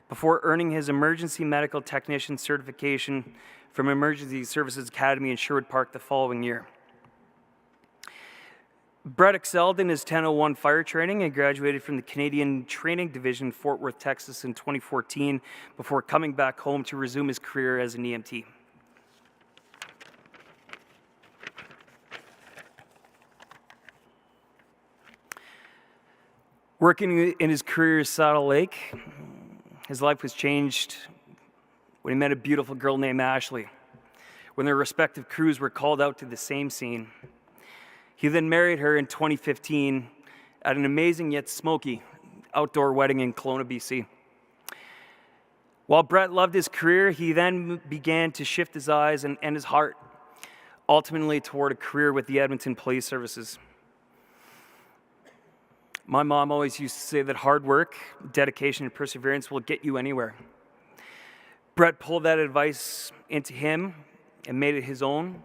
before earning his emergency medical technician certification from Emergency Services Academy in Sherwood Park the following year. Brett excelled in his 1001 fire training and graduated from the Canadian Training Division in Fort Worth, Texas in 2014 before coming back home to resume his career as an EMT. Working in his career at Saddle Lake, his life was changed when he met a beautiful girl named Ashley, when their respective crews were called out to the same scene. He then married her in 2015 at an amazing yet smoky outdoor wedding in Kelowna, BC. While Brett loved his career, he then began to shift his eyes and his heart ultimately toward a career with the Edmonton Police Services. My mom always used to say that hard work, dedication, and perseverance will get you anywhere. Brett pulled that advice into him and made it his own.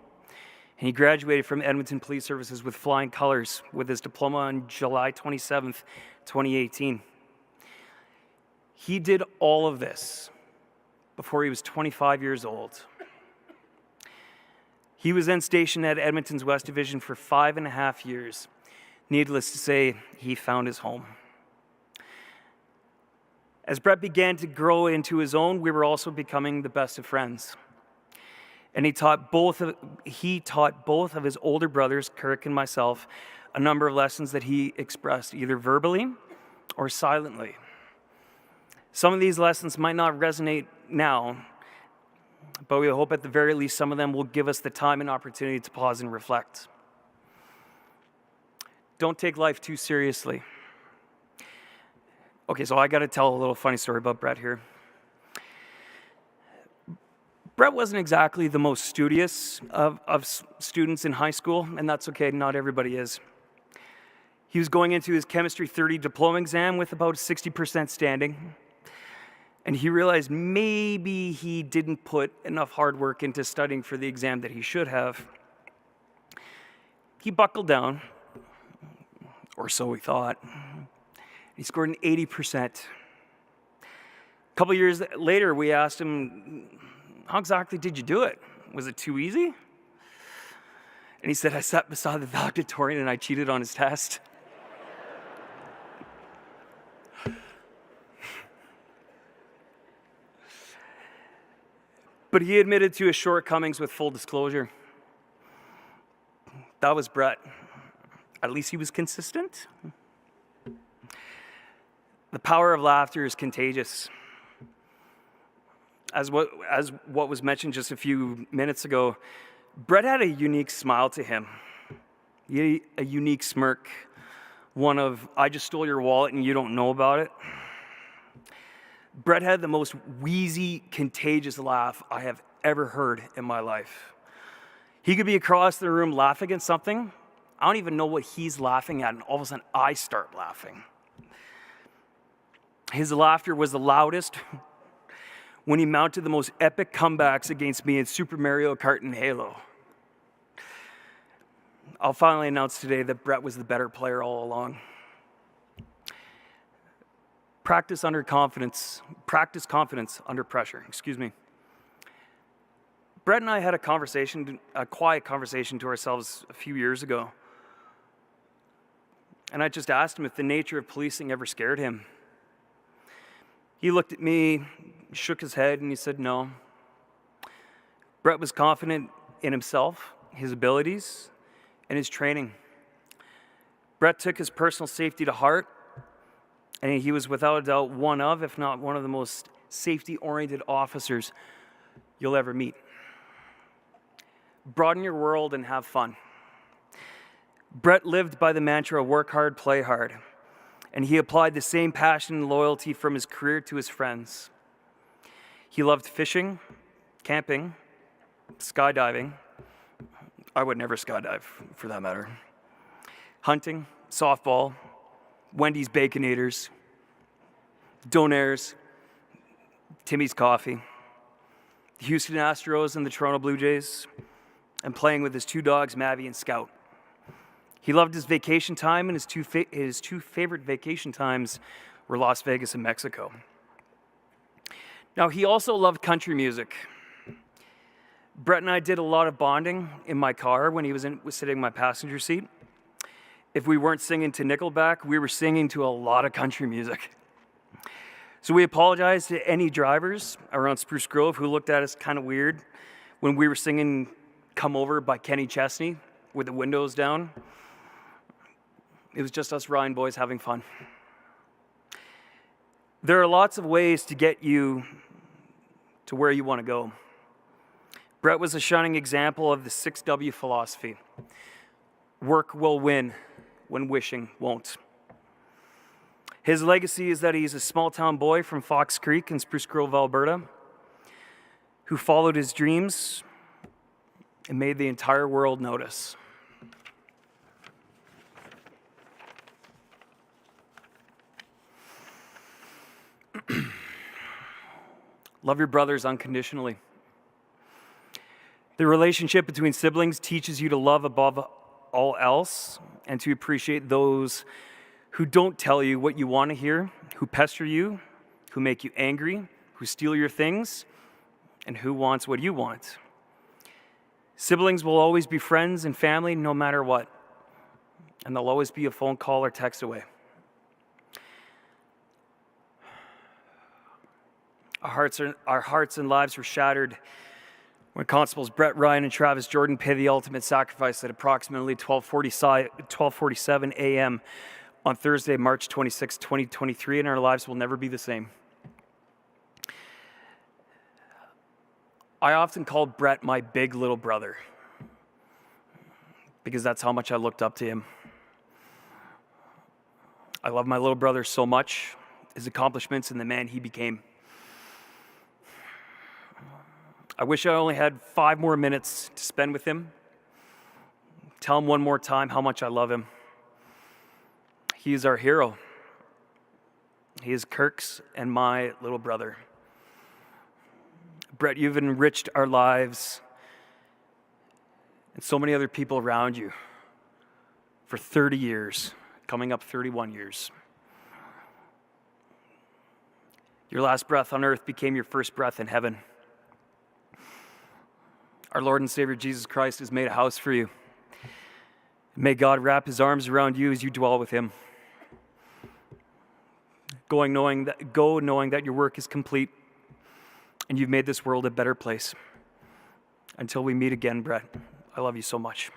And he graduated from Edmonton Police Services with flying colors with his diploma on July 27th, 2018. He did all of this before he was 25 years old. He was then stationed at Edmonton's West Division for 5.5 years. Needless to say, he found his home. As Brett began to grow into his own, we were also becoming the best of friends. And he taught both of his older brothers, Kirk and myself, a number of lessons that he expressed either verbally or silently. Some of these lessons might not resonate now, but we hope at the very least some of them will give us the time and opportunity to pause and reflect. Don't take life too seriously. Okay, so I got to tell a little funny story about Brett here. Brett wasn't exactly the most studious of students in high school, and that's okay, not everybody is. He was going into his Chemistry 30 diploma exam with about 60% standing, and he realized maybe he didn't put enough hard work into studying for the exam that he should have. He buckled down, or so he thought. He scored an 80%. A couple years later, we asked him, how exactly did you do it? Was it too easy? And he said, I sat beside the valedictorian and I cheated on his test. But he admitted to his shortcomings with full disclosure. That was Brett. At least he was consistent. The power of laughter is contagious. As what was mentioned just a few minutes ago, Brett had a unique smile to him. He had a unique smirk. One of, I just stole your wallet and you don't know about it. Brett had the most wheezy, contagious laugh I have ever heard in my life. He could be across the room laughing at something. I don't even know what he's laughing at, and all of a sudden I start laughing. His laughter was the loudest when he mounted the most epic comebacks against me in Super Mario Kart and Halo. I'll finally announce today that Brett was the better player all along. Practice confidence under pressure, Brett and I had a quiet conversation to ourselves a few years ago. And I just asked him if the nature of policing ever scared him. He looked at me, shook his head, and he said no. Brett was confident in himself, his abilities, and his training. Brett took his personal safety to heart, and he was without a doubt one of, if not one of the most safety-oriented officers you'll ever meet. Broaden your world and have fun. Brett lived by the mantra, work hard, play hard, and he applied the same passion and loyalty from his career to his friends. He loved fishing, camping, skydiving. I would never skydive, for that matter. Hunting, softball, Wendy's Baconators, Donairs, Timmy's Coffee, the Houston Astros and the Toronto Blue Jays, and playing with his two dogs, Mavi and Scout. He loved his vacation time, and his two favorite vacation times were Las Vegas and Mexico. Now, he also loved country music. Brett and I did a lot of bonding in my car when he was sitting in my passenger seat. If we weren't singing to Nickelback, we were singing to a lot of country music. So we apologized to any drivers around Spruce Grove who looked at us kind of weird when we were singing Come Over by Kenny Chesney with the windows down. It was just us Ryan boys having fun. There are lots of ways to get you to where you want to go. Brett was a shining example of the 6W philosophy. Work will win when wishing won't. His legacy is that he's a small-town boy from Fox Creek in Spruce Grove, Alberta, who followed his dreams and made the entire world notice. Love your brothers unconditionally. The relationship between siblings teaches you to love above all else and to appreciate those who don't tell you what you want to hear, who pester you, who make you angry, who steal your things, and who wants what you want. Siblings will always be friends and family no matter what, and they'll always be a phone call or text away. Our hearts and lives were shattered when Constables Brett Ryan and Travis Jordan paid the ultimate sacrifice at approximately 12:47 a.m. on Thursday, March 26, 2023, and our lives will never be the same. I often called Brett my big little brother because that's how much I looked up to him. I love my little brother so much, his accomplishments and the man he became. I wish I only had 5 more minutes to spend with him. Tell him one more time how much I love him. He is our hero. He is Kirk's and my little brother. Brett, you've enriched our lives and so many other people around you for 30 years, coming up 31 years. Your last breath on earth became your first breath in heaven. Our Lord and Savior Jesus Christ has made a house for you. May God wrap his arms around you as you dwell with him. Go knowing that your work is complete and you've made this world a better place. Until we meet again, Brett, I love you so much.